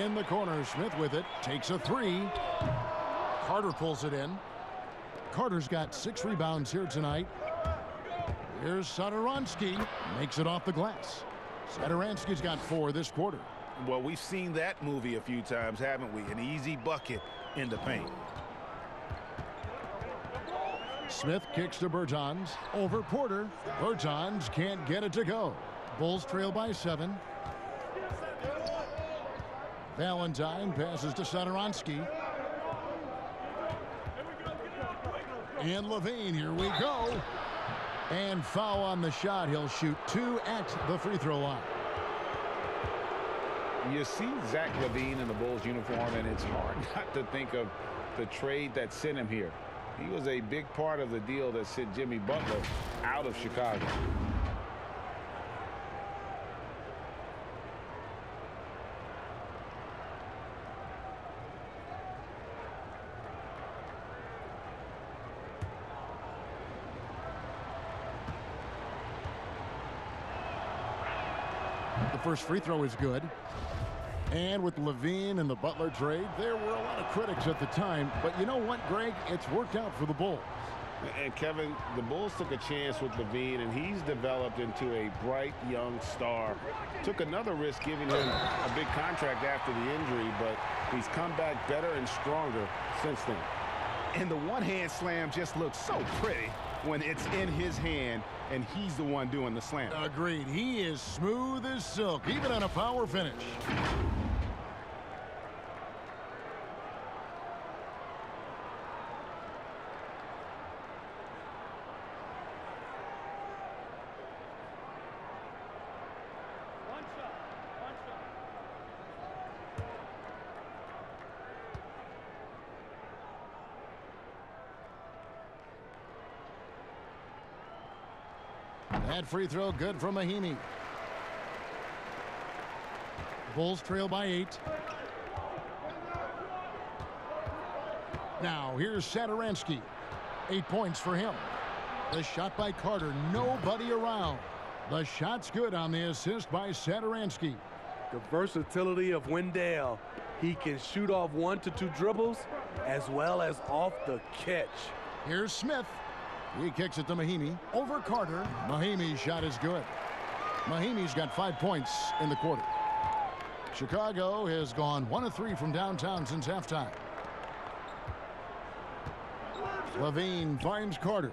In the corner, Smith with it, takes a 3. Carter pulls it in. Carter's got 6 rebounds here tonight. Here's Satoransky, makes it off the glass. Satoransky's got 4 this quarter. Well, we've seen that movie a few times, haven't we? An easy bucket in the paint. Smith kicks to Bertans. Over Porter. Bertans can't get it to go. Bulls trail by 7. Valentine passes to Satoransky. And Levine, here we go. And foul on the shot. He'll shoot 2 at the free throw line. You see Zach Levine in the Bulls uniform, and it's hard not to think of the trade that sent him here. He was a big part of the deal that sent Jimmy Butler out of Chicago. The first free throw is good. And with Levine and the Butler trade, there were a lot of critics at the time. But you know what, Greg? It's worked out for the Bulls. And Kevin, the Bulls took a chance with Levine, and he's developed into a bright young star. Took another risk giving him a big contract after the injury, but he's come back better and stronger since then. And the one-hand slam just looks so pretty when it's in his hand and he's the one doing the slam. Agreed. He is smooth as silk, even on a power finish. That free throw good from Mahimi. Bulls trail by 8. Now here's Satoransky. 8 points for him. The shot by Carter. Nobody around. The shot's good on the assist by Satoransky. The versatility of Wendell. He can shoot off 1 to 2 dribbles as well as off the catch. Here's Smith. He kicks it to Mahimi. Over Carter. Mahimi's shot is good. Mahimi's got 5 points in the quarter. Chicago has gone 1 of 3 from downtown since halftime. Levine finds Carter.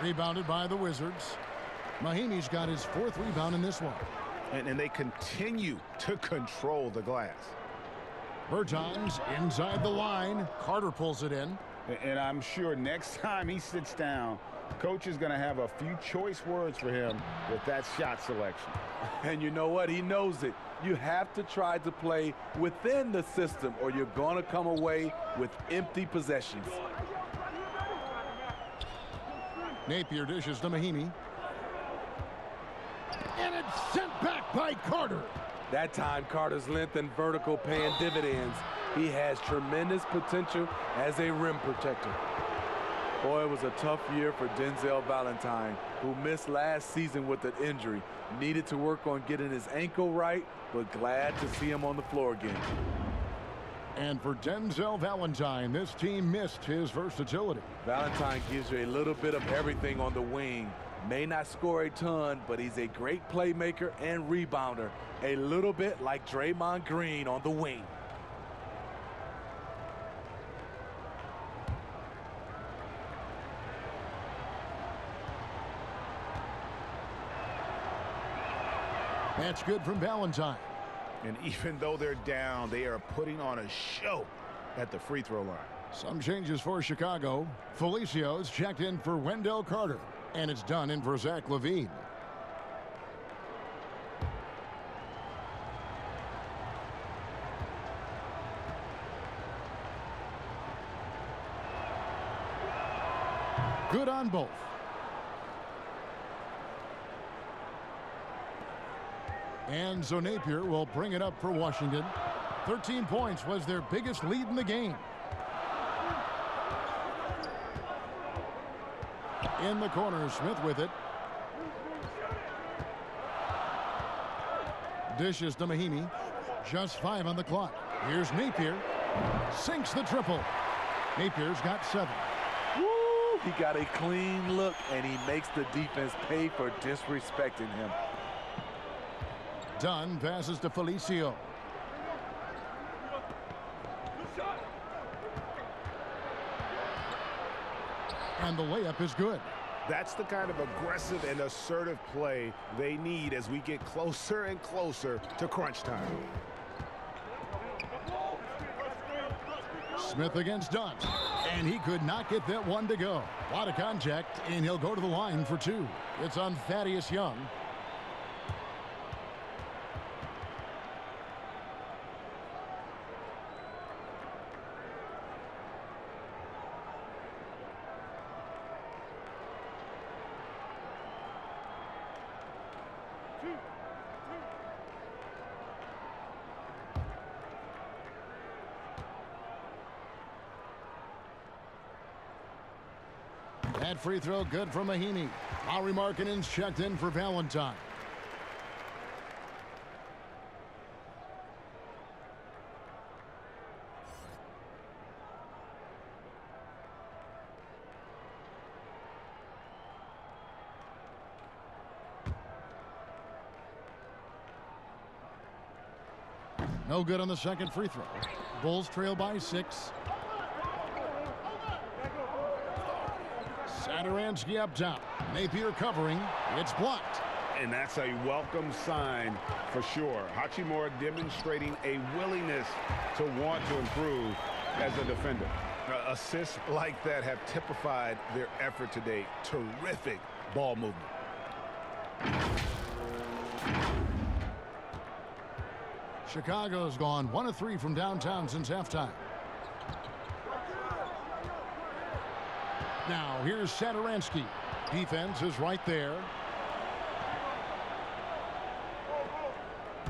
Rebounded by the Wizards. Mahimi's got his 4th rebound in this one. And they continue to control the glass. Bertans inside the line. Carter pulls it in. And I'm sure next time he sits down, coach is going to have a few choice words for him with that shot selection. And you know what? He knows it. You have to try to play within the system or you're going to come away with empty possessions. Napier dishes to Mahimi. And it's sent back by Carter. That time, Carter's length and vertical paying dividends. He has tremendous potential as a rim protector. Boy, it was a tough year for Denzel Valentine, who missed last season with an injury. Needed to work on getting his ankle right, but glad to see him on the floor again. And for Denzel Valentine, this team missed his versatility. Valentine gives you a little bit of everything on the wing. May not score a ton, but he's a great playmaker and rebounder. A little bit like Draymond Green on the wing. That's good from Valentine. And even though they're down, they are putting on a show at the free throw line. Some changes for Chicago. Felicio's checked in for Wendell Carter. And it's done in for Zach LaVine. Good on both. And so Napier will bring it up for Washington. 13 points was their biggest lead in the game. In the corner, Smith with it. Dishes to Mahimi. Just 5 on the clock. Here's Napier. Sinks the triple. Napier's got 7. Woo! He got a clean look, and he makes the defense pay for disrespecting him. Dunn passes to Felicio. And the layup is good. That's the kind of aggressive and assertive play they need as we get closer and closer to crunch time. Smith against Dunn. And he could not get that one to go. A lot of contact, and he'll go to the line for 2. It's on Thaddeus Young. That free throw good from Mahimi. Lauri Markkanen's checked in for Valentine. No good on the second free throw. Bulls trail by 6. Satoransky up top. Napier covering. It's blocked. And that's a welcome sign for sure. Hachimura demonstrating a willingness to want to improve as a defender. Assists like that have typified their effort today. Terrific ball movement. Chicago's gone 1 of 3 from downtown since halftime. Now here's Satoransky. Defense is right there.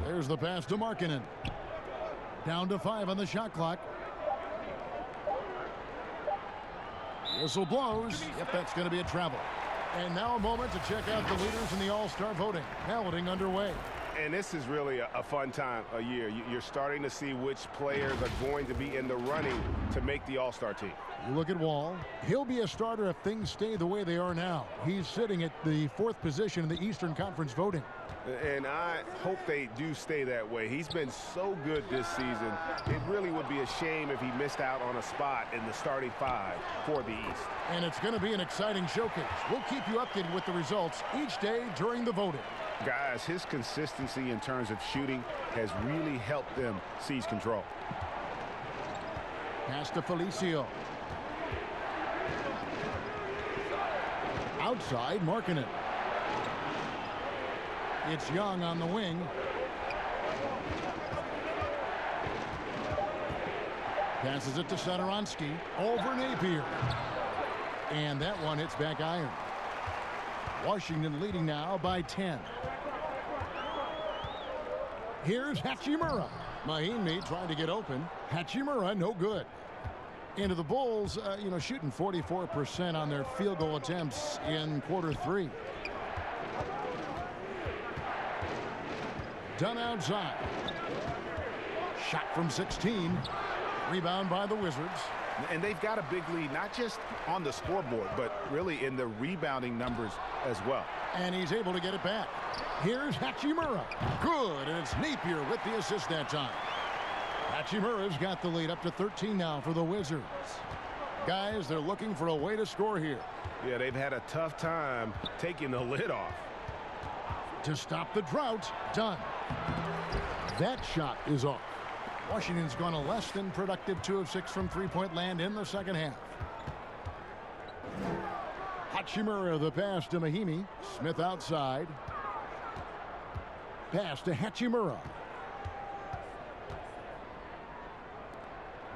There's the pass to Markkanen. Down to 5 on the shot clock. Whistle blows. Yep, that's going to be a travel. And now a moment to check out the leaders in the All-Star voting. Balloting underway. And this is really a fun time of year. You're starting to see which players are going to be in the running to make the All-Star team. You look at Wall. He'll be a starter if things stay the way they are now. He's sitting at the 4th position in the Eastern Conference voting. And I hope they do stay that way. He's been so good this season. It really would be a shame if he missed out on a spot in the starting 5 for the East. And it's going to be an exciting showcase. We'll keep you updated with the results each day during the voting. Guys, his consistency in terms of shooting has really helped them seize control. Pass to Felicio. Outside, Markkanen. It's Young on the wing. Passes it to Satoransky. Over Napier. And that one hits back iron. Washington leading now by 10. Here's Hachimura. Mahinmi trying to get open. Hachimura, no good. Into the Bulls, shooting 44% on their field goal attempts in quarter 3. Done outside. Shot from 16. Rebound by the Wizards. And they've got a big lead, not just on the scoreboard, but really in the rebounding numbers as well. And he's able to get it back. Here's Hachimura. Good, and it's Napier with the assist that time. Hachimura's got the lead up to 13 now for the Wizards. Guys, they're looking for a way to score here. Yeah, they've had a tough time taking the lid off. To stop the drought, done. That shot is off. Washington's gone a less than productive 2 of 6 from three-point land in the second half. Hachimura, the pass to Mahinmi. Smith outside. Pass to Hachimura.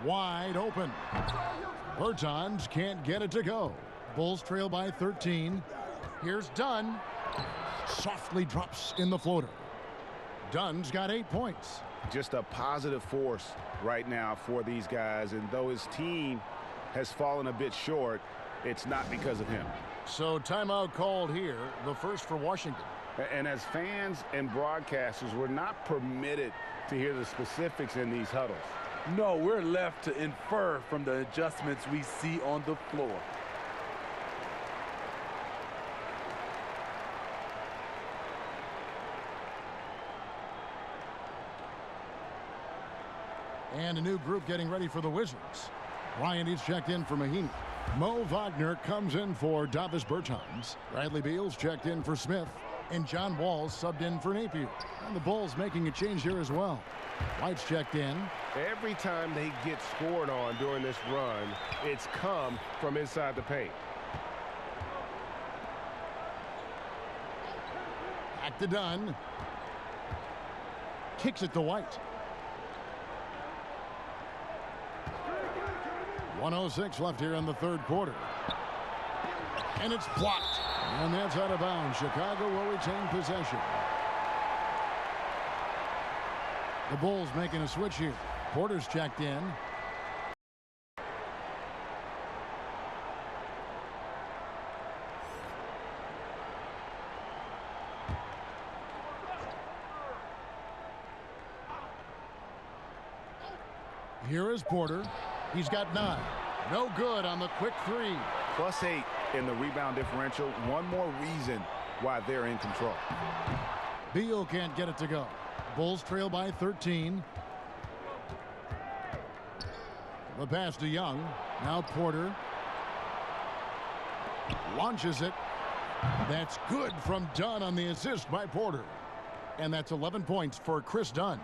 Wide open. Bertans can't get it to go. Bulls trail by 13. Here's Dunn. Softly drops in the floater. Dunn's got 8 points. Just a positive force right now for these guys. And though his team has fallen a bit short, it's not because of him. So timeout called here, the first for Washington. And as fans and broadcasters, we're not permitted to hear the specifics in these huddles. No, we're left to infer from the adjustments we see on the floor. And a new group getting ready for the Wizards. Ryan is checked in for Mahinmi. Mo Wagner comes in for Davis Bertans. Bradley Beal's checked in for Smith. And John Wall's subbed in for Napier. And the Bulls making a change here as well. White's checked in. Every time they get scored on during this run, it's come from inside the paint. Back to Dunn. Kicks it to White. 1:06 left here in the third quarter. And it's blocked. And that's out of bounds. Chicago will retain possession. The Bulls making a switch here. Porter's checked in. Here is Porter. He's got 9. No good on the quick 3. +8 in the rebound differential. One more reason why they're in control. Beal can't get it to go. Bulls trail by 13. The pass to Young. Now Porter. Launches it. That's good from Dunn on the assist by Porter. And that's 11 points for Chris Dunn.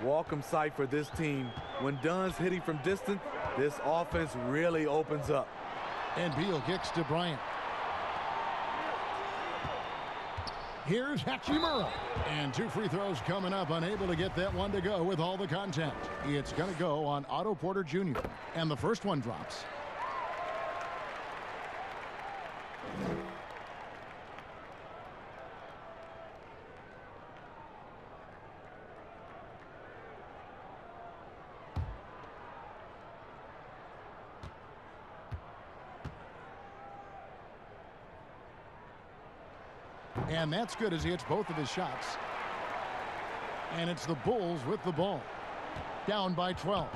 Welcome sight for this team. When Dunn's hitting from distance, this offense really opens up. And Beal kicks to Bryant. Here's Hachimura. And 2 free throws coming up. Unable to get that one to go with all the contact. It's going to go on Otto Porter Jr. And the first one drops. And that's good as he hits both of his shots. And it's the Bulls with the ball. Down by 12.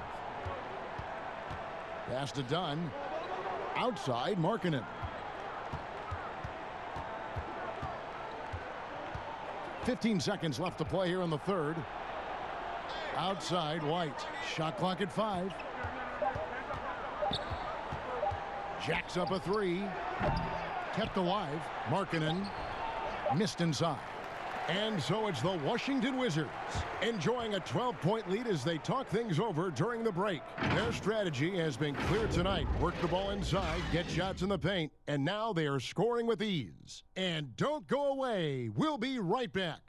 Pass to Dunn. Outside, Markkanen. 15 seconds left to play here in the third. Outside, White. Shot clock at 5. Jacks up a 3. Kept alive. Markkanen missed inside. And so it's the Washington Wizards enjoying a 12-point lead as they talk things over during the break. Their strategy has been clear tonight. Work the ball inside, get shots in the paint, and now they are scoring with ease. And don't go away. We'll be right back.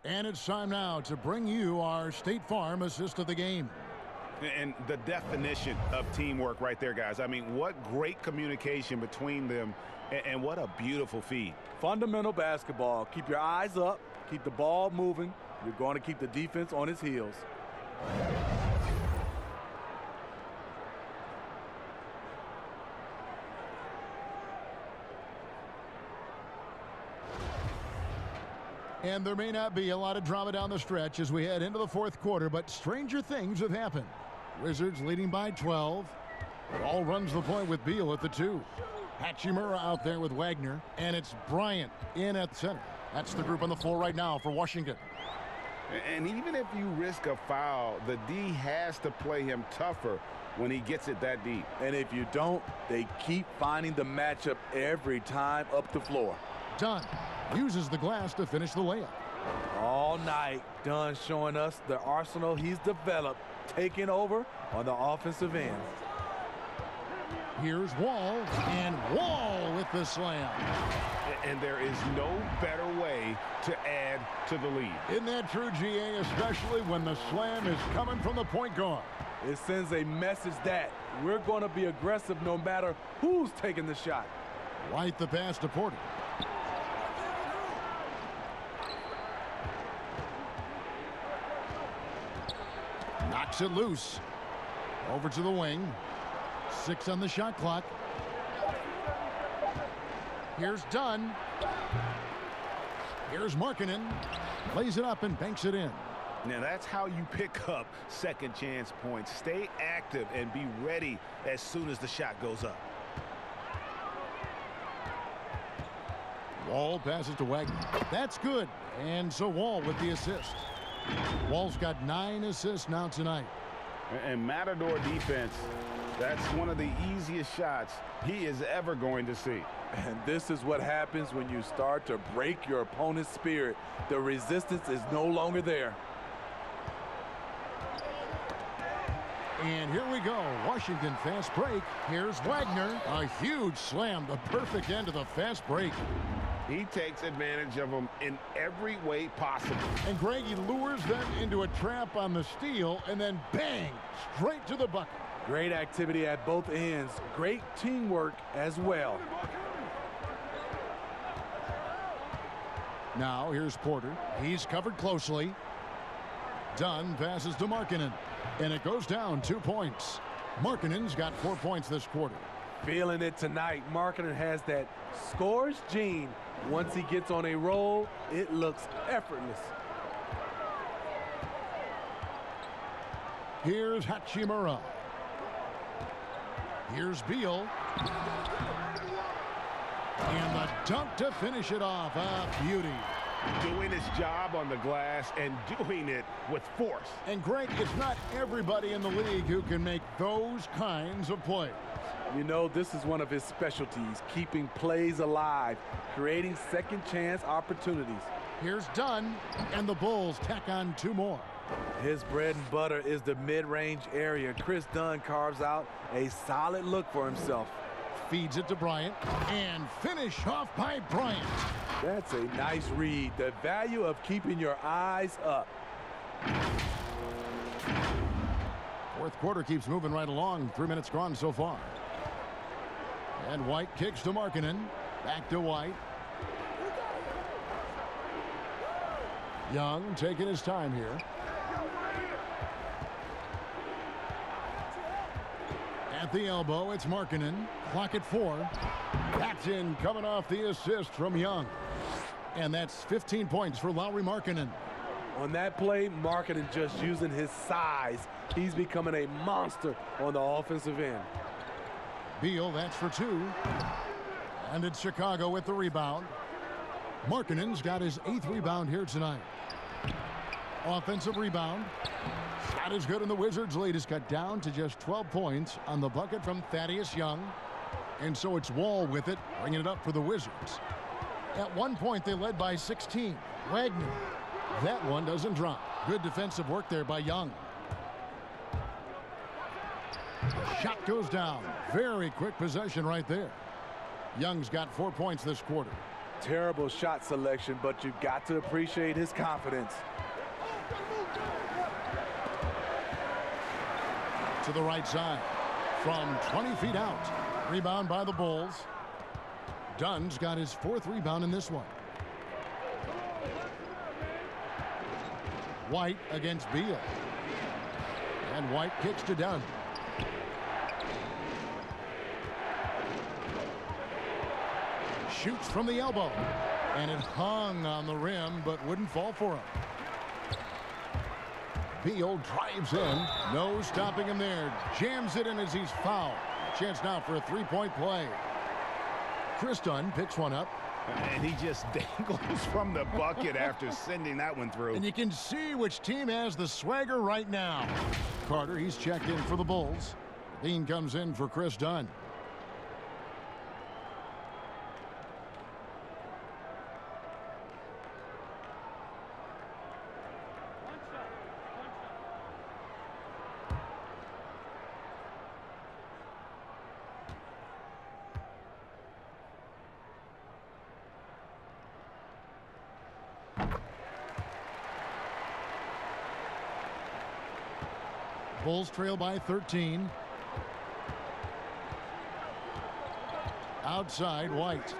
And it's time now to bring you our State Farm assist of the game. And the definition of teamwork right there, guys. I mean, what great communication between them, and what a beautiful feed. Fundamental basketball. Keep your eyes up. Keep the ball moving. You're going to keep the defense on its heels. And there may not be a lot of drama down the stretch as we head into the fourth quarter, but stranger things have happened. Wizards leading by 12. Ball runs the point with Beal at the 2. Hachimura out there with Wagner, and it's Bryant in at center. That's the group on the floor right now for Washington. And even if you risk a foul, the D has to play him tougher when he gets it that deep. And if you don't, they keep finding the matchup every time up the floor. Dunn uses the glass to finish the layup. All night, Dunn showing us the arsenal he's developed, taking over on the offensive end. Here's Wall, and Wall with the slam. And there is no better way to add to the lead. Isn't that true, GA, especially when the slam is coming from the point guard? It sends a message that we're going to be aggressive no matter who's taking the shot. White the pass to Porter. Knocks it loose. Over to the wing. 6 on the shot clock. Here's Dunn. Here's Markkanen. Lays it up and banks it in. Now that's how you pick up second chance points. Stay active and be ready as soon as the shot goes up. Wall passes to Wagner. That's good. And so Wall with the assist. Wall's got 9 assists now tonight. And Matador defense, that's one of the easiest shots he is ever going to see. And this is what happens when you start to break your opponent's spirit. The resistance is no longer there. And here we go. Washington fast break. Here's Wagner. A huge slam. The perfect end of the fast break. He takes advantage of them in every way possible. And Greg, he lures them into a trap on the steal, and then bang, straight to the bucket. Great activity at both ends. Great teamwork as well. Now here's Porter. He's covered closely. Dunn passes to Markkanen, and it goes down 2 points. Markkanen's got 4 points this quarter. Feeling it tonight. Markkanen has that scores gene. Once he gets on a roll, it looks effortless. Here's Hachimura. Here's Beal. And the dunk to finish it off. A beauty. Doing his job on the glass and doing it with force. And Greg, it's not everybody in the league who can make those kinds of plays. You know, this is one of his specialties, keeping plays alive, creating second chance opportunities. Here's Dunn, and the Bulls tack on 2 more. His bread and butter is the mid-range area. Chris Dunn carves out a solid look for himself. Feeds it to Bryant, and finish off by Bryant. That's a nice read. The value of keeping your eyes up. Fourth quarter keeps moving right along. 3 minutes gone so far. And White kicks to Markkanen. Back to White. Young taking his time here. At the elbow, it's Markkanen. Clock at 4. That's in, coming off the assist from Young. And that's 15 points for Lauri Markkanen. On that play, Markkanen just using his size. He's becoming a monster on the offensive end. Beal, that's for 2. And it's Chicago with the rebound. Markkanen's got his 8th rebound here tonight. Offensive rebound. Shot is good, and the Wizards' lead is cut down to just 12 points on the bucket from Thaddeus Young. And so it's Wall with it, bringing it up for the Wizards. At one point, they led by 16. Wagner. That one doesn't drop. Good defensive work there by Young. Shot goes down. Very quick possession right there. Young's got 4 points this quarter. Terrible shot selection, but you've got to appreciate his confidence. To the right side. From 20 feet out. Rebound by the Bulls. Dunn's got his 4th rebound in this one. White against Beal. And White kicks to Dunn. Shoots from the elbow. And it hung on the rim, but wouldn't fall for him. Beal drives in. No stopping him there. Jams it in as he's fouled. Chance now for a 3-point play. Chris Dunn picks one up. And he just dangles from the bucket after sending that one through. And you can see which team has the swagger right now. Carter, he's checked in for the Bulls. Dean comes in for Chris Dunn. Bulls trail by 13. Outside, White.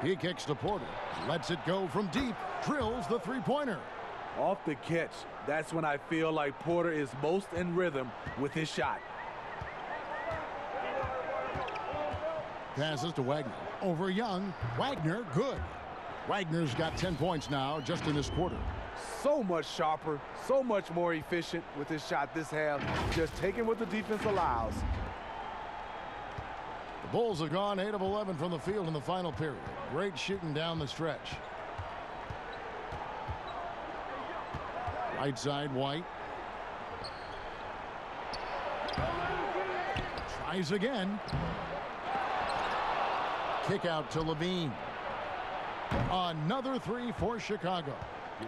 He kicks to Porter. Lets it go from deep. Drills the three-pointer. Off the catch, that's when I feel like Porter is most in rhythm with his shot. Passes to Wagner. Over Young. Wagner, good. Wagner's got 10 points now just in this quarter. So much sharper, so much more efficient with his shot this half. Just taking what the defense allows. The Bulls have gone 8 of 11 from the field in the final period. Great shooting down the stretch. Right side, White. Tries again. Kick out to Levine. Another 3 for Chicago.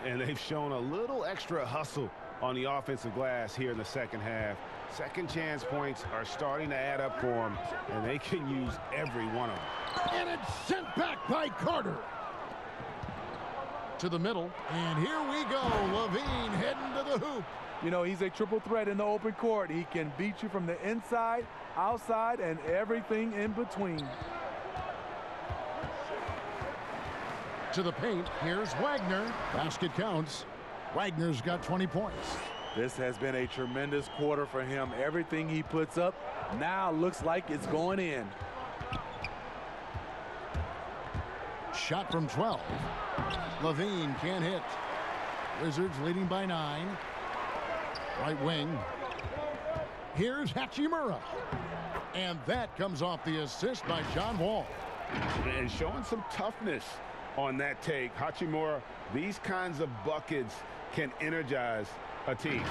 And they've shown a little extra hustle on the offensive glass here in the second half. Second chance points are starting to add up for them, and they can use every one of them. And it's sent back by Carter. To the middle, and here we go. Levine heading to the hoop. You know, he's a triple threat in the open court. He can beat you from the inside, outside, and everything in between. To the paint, here's Wagner. Basket counts. Wagner's got 20 points. This has been a tremendous quarter for him. Everything he puts up now looks like it's going in. Shot from 12. Levine can't hit. Wizards leading by 9. Right wing. Here's Hachimura. And that comes off the assist by John Wall. And showing some toughness on that take. Hachimura, these kinds of buckets can energize a team.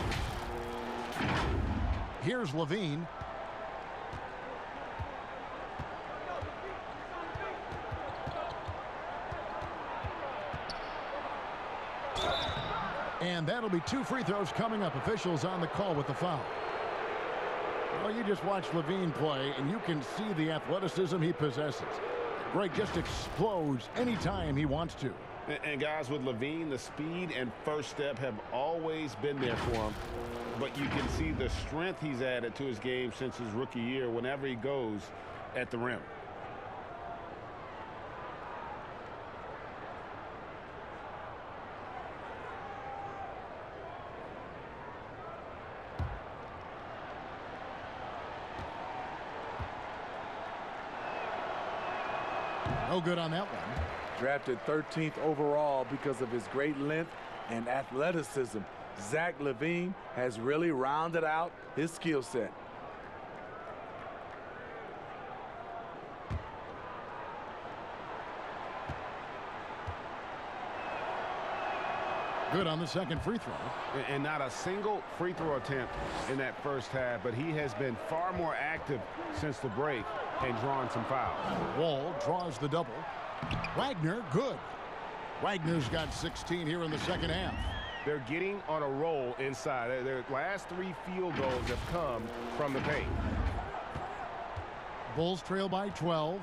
Here's Levine. And that'll be 2 free throws coming up. Officials on the call with the foul. Well, you just watch Levine play, and you can see the athleticism he possesses. Great, just explodes anytime he wants to. And guys, with Levine, the speed and first step have always been there for him. But you can see the strength he's added to his game since his rookie year whenever he goes at the rim. No good on that one. Drafted 13th overall because of his great length and athleticism. Zach LaVine has really rounded out his skill set. Good on the second free throw. And not a single free throw attempt in that first half, but he has been far more active since the break and drawn some fouls. Wall draws the double. Wagner, good. Wagner's got 16 here in the second half. They're getting on a roll inside. Their last 3 field goals have come from the paint. Bulls trail by 12.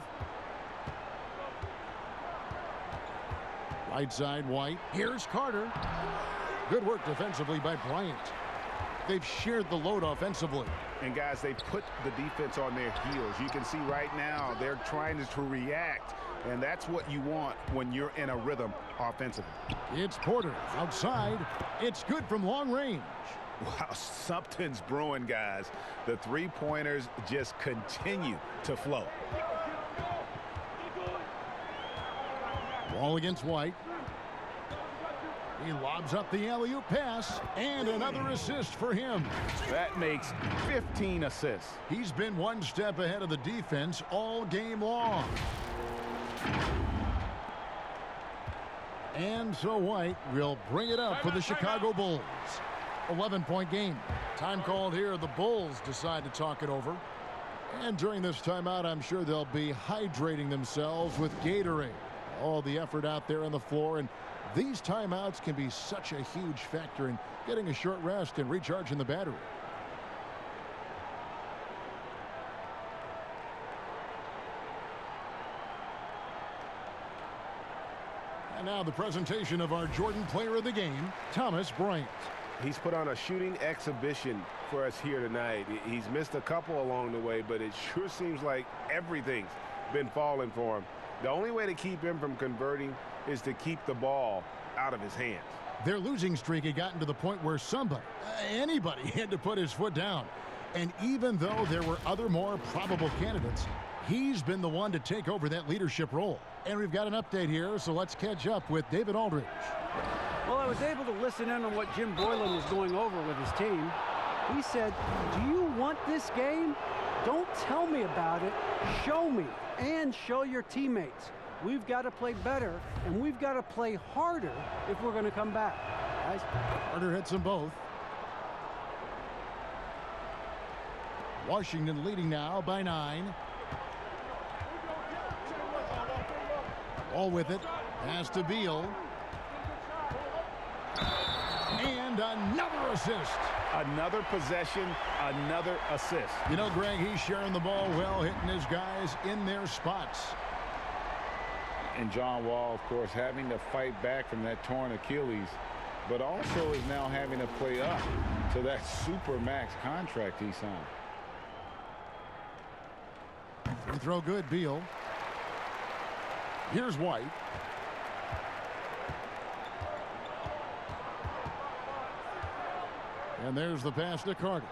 Right side, White. Here's Carter. Good work defensively by Bryant. They've shared the load offensively. And, guys, they put the defense on their heels. You can see right now they're trying to react, and that's what you want when you're in a rhythm offensively. It's Porter outside. It's good from long range. Wow, something's brewing, guys. The three-pointers just continue to flow. Wall against White. He lobs up the alley-oop pass, and another assist for him. That makes 15 assists. He's been one step ahead of the defense all game long. And so White will bring it up for the Chicago Bulls. 11-point game. Time called here. The Bulls decide to talk it over. And during this timeout, I'm sure they'll be hydrating themselves with Gatorade. All the effort out there on the floor, and these timeouts can be such a huge factor in getting a short rest and recharging the battery. And now the presentation of our Jordan Player of the Game, Thomas Bryant. He's put on a shooting exhibition for us here tonight. He's missed a couple along the way, but it sure seems like everything's been falling for him. The only way to keep him from converting is to keep the ball out of his hands. Their losing streak had gotten to the point where somebody, anybody, had to put his foot down. And even though there were other more probable candidates, he's been the one to take over that leadership role. And we've got an update here, so let's catch up with David Aldridge. Well, I was able to listen in on what Jim Boylan was going over with his team. He said, "Do you want this game? Don't tell me about it. Show me and show your teammates. We've got to play better, and we've got to play harder if we're going to come back." Guys. Carter hits them both. Washington leading now by 9. All with it. Pass to Beal. And another assist. Another possession, another assist. You know, Greg, he's sharing the ball well, hitting his guys in their spots. And John Wall, of course, having to fight back from that torn Achilles, but also is now having to play up to that super max contract he signed. Free throw good, Beal. Here's White. And there's the pass to Carter.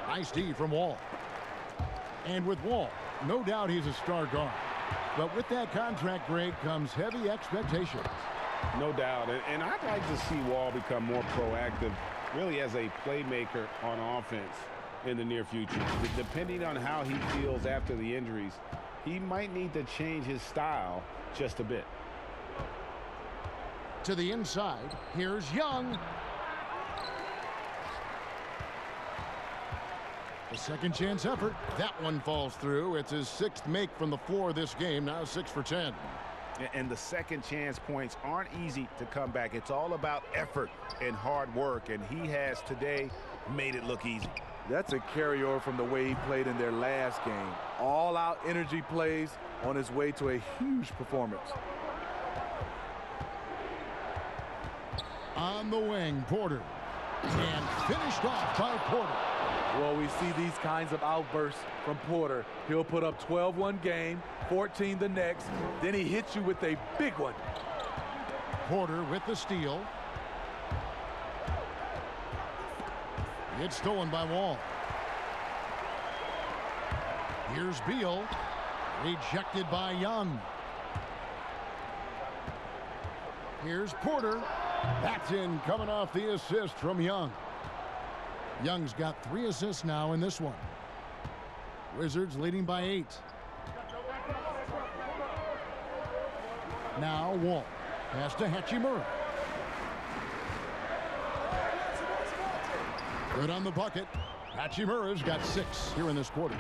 Nice D from Wall. And with Wall, no doubt he's a star guard. But with that contract, Greg, comes heavy expectations. No doubt. And I'd like to see Wall become more proactive, really as a playmaker on offense in the near future. Depending on how he feels after the injuries, he might need to change his style just a bit. To the inside, here's Young. A second chance effort. That one falls through. It's his 6th make from the floor this game, now 6 for 10. And the second chance points aren't easy to come back. It's all about effort and hard work, and he has today made it look easy. That's a carryover from the way he played in their last game. All-out energy plays on his way to a huge performance. On the wing, Porter. And finished off by Porter. Well, we see these kinds of outbursts from Porter. He'll put up 12 one game, 14 the next. Then he hits you with a big one. Porter with the steal. It's stolen by Wall. Here's Beal. Rejected by Young. Here's Porter. That's in, coming off the assist from Young. Young's got 3 assists now in this one. Wizards leading by 8. Now Wall. Pass to Hachimura. Good on the bucket. Hachimura's got 6 here in this quarter.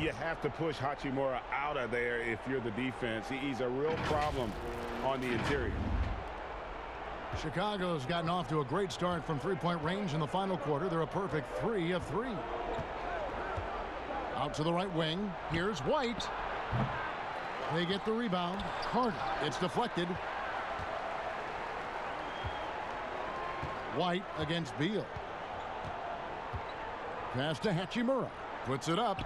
You have to push Hachimura out of there if you're the defense. He's a real problem on the interior. Chicago's gotten off to a great start from three-point range in the final quarter. They're a perfect 3 of 3. Out to the right wing. Here's White. They get the rebound. Carter. It's deflected. White against Beal. Pass to Hachimura. Puts it up.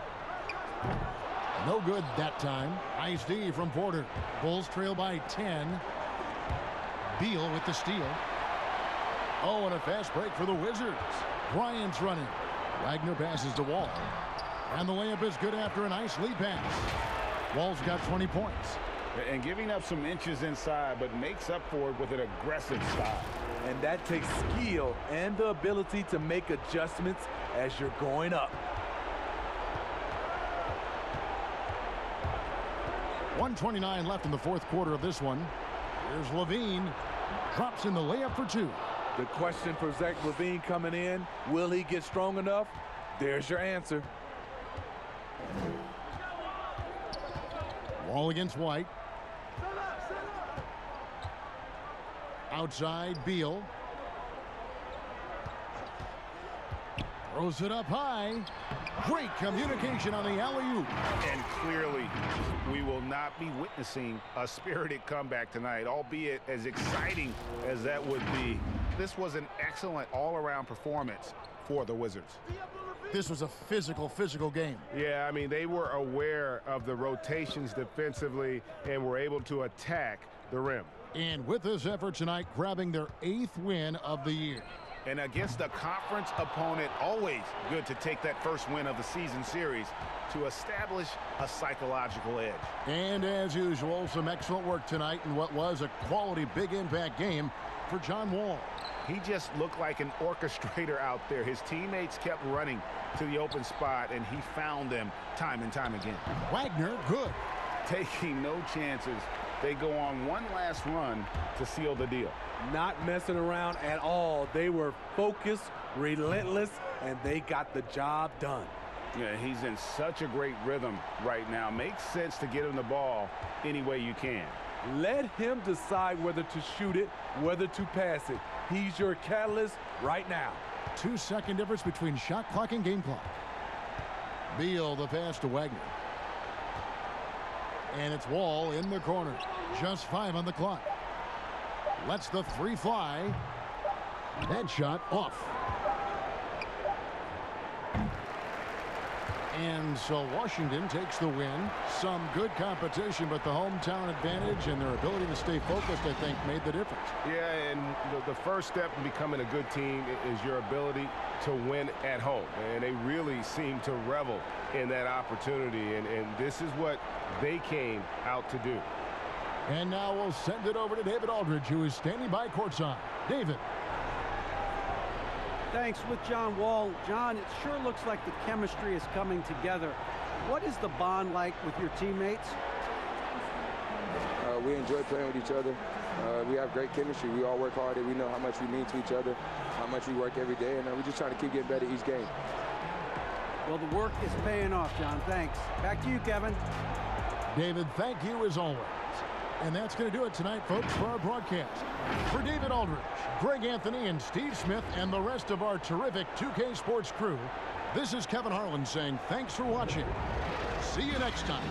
No good that time. Nice D from Porter. Bulls trail by 10. Beal with the steal. Oh, and a fast break for the Wizards. Bryant's running. Wagner passes to Wall. And the layup is good after a nice lead pass. Wall's got 20 points. And giving up some inches inside, but makes up for it with an aggressive style. And that takes skill and the ability to make adjustments as you're going up. 1:29 left in the fourth quarter of this one. Here's Levine. Drops in the layup for 2. The question for Zach LaVine coming in, will he get strong enough? There's your answer. Wall against White. Outside, Beal. Throws it up high. Great communication on the alley-oop. And clearly, we will not be witnessing a spirited comeback tonight, albeit as exciting as that would be. This was an excellent all-around performance for the Wizards. This was a physical game. Yeah, I mean, they were aware of the rotations defensively and were able to attack the rim. And with this effort tonight, grabbing their 8th win of the year. And against a conference opponent, always good to take that first win of the season series to establish a psychological edge. And as usual, some excellent work tonight in what was a quality big impact game for John Wall. He just looked like an orchestrator out there. His teammates kept running to the open spot, and he found them time and time again. Wagner, good. Taking no chances. They go on one last run to seal the deal. Not messing around at all. They were focused, relentless, and they got the job done. Yeah, he's in such a great rhythm right now. Makes sense to get him the ball any way you can. Let him decide whether to shoot it, whether to pass it. He's your catalyst right now. 2-second difference between shot clock and game clock. Beal, the pass to Wagner. And it's Wall in the corner. Just 5 on the clock. Lets the 3 fly. That shot off. And so Washington takes the win. Some good competition, but the hometown advantage and their ability to stay focused, I think, made the difference. Yeah, and the first step in becoming a good team is your ability to win at home. And they really seem to revel in that opportunity. And this is what they came out to do. And now we'll send it over to David Aldridge, who is standing by courtside. David. Thanks. With John Wall. John, it sure looks like the chemistry is coming together. What is the bond like with your teammates? We enjoy playing with each other. We have great chemistry. We all work hard, and we know how much we mean to each other, how much we work every day, and we're just trying to keep getting better each game. Well, the work is paying off, John. Thanks. Back to you, Kevin. David, thank you as always. And that's going to do it tonight, folks, for our broadcast. For David Aldridge, Greg Anthony, and Steve Smith, and the rest of our terrific 2K Sports crew, this is Kevin Harlan saying thanks for watching. See you next time.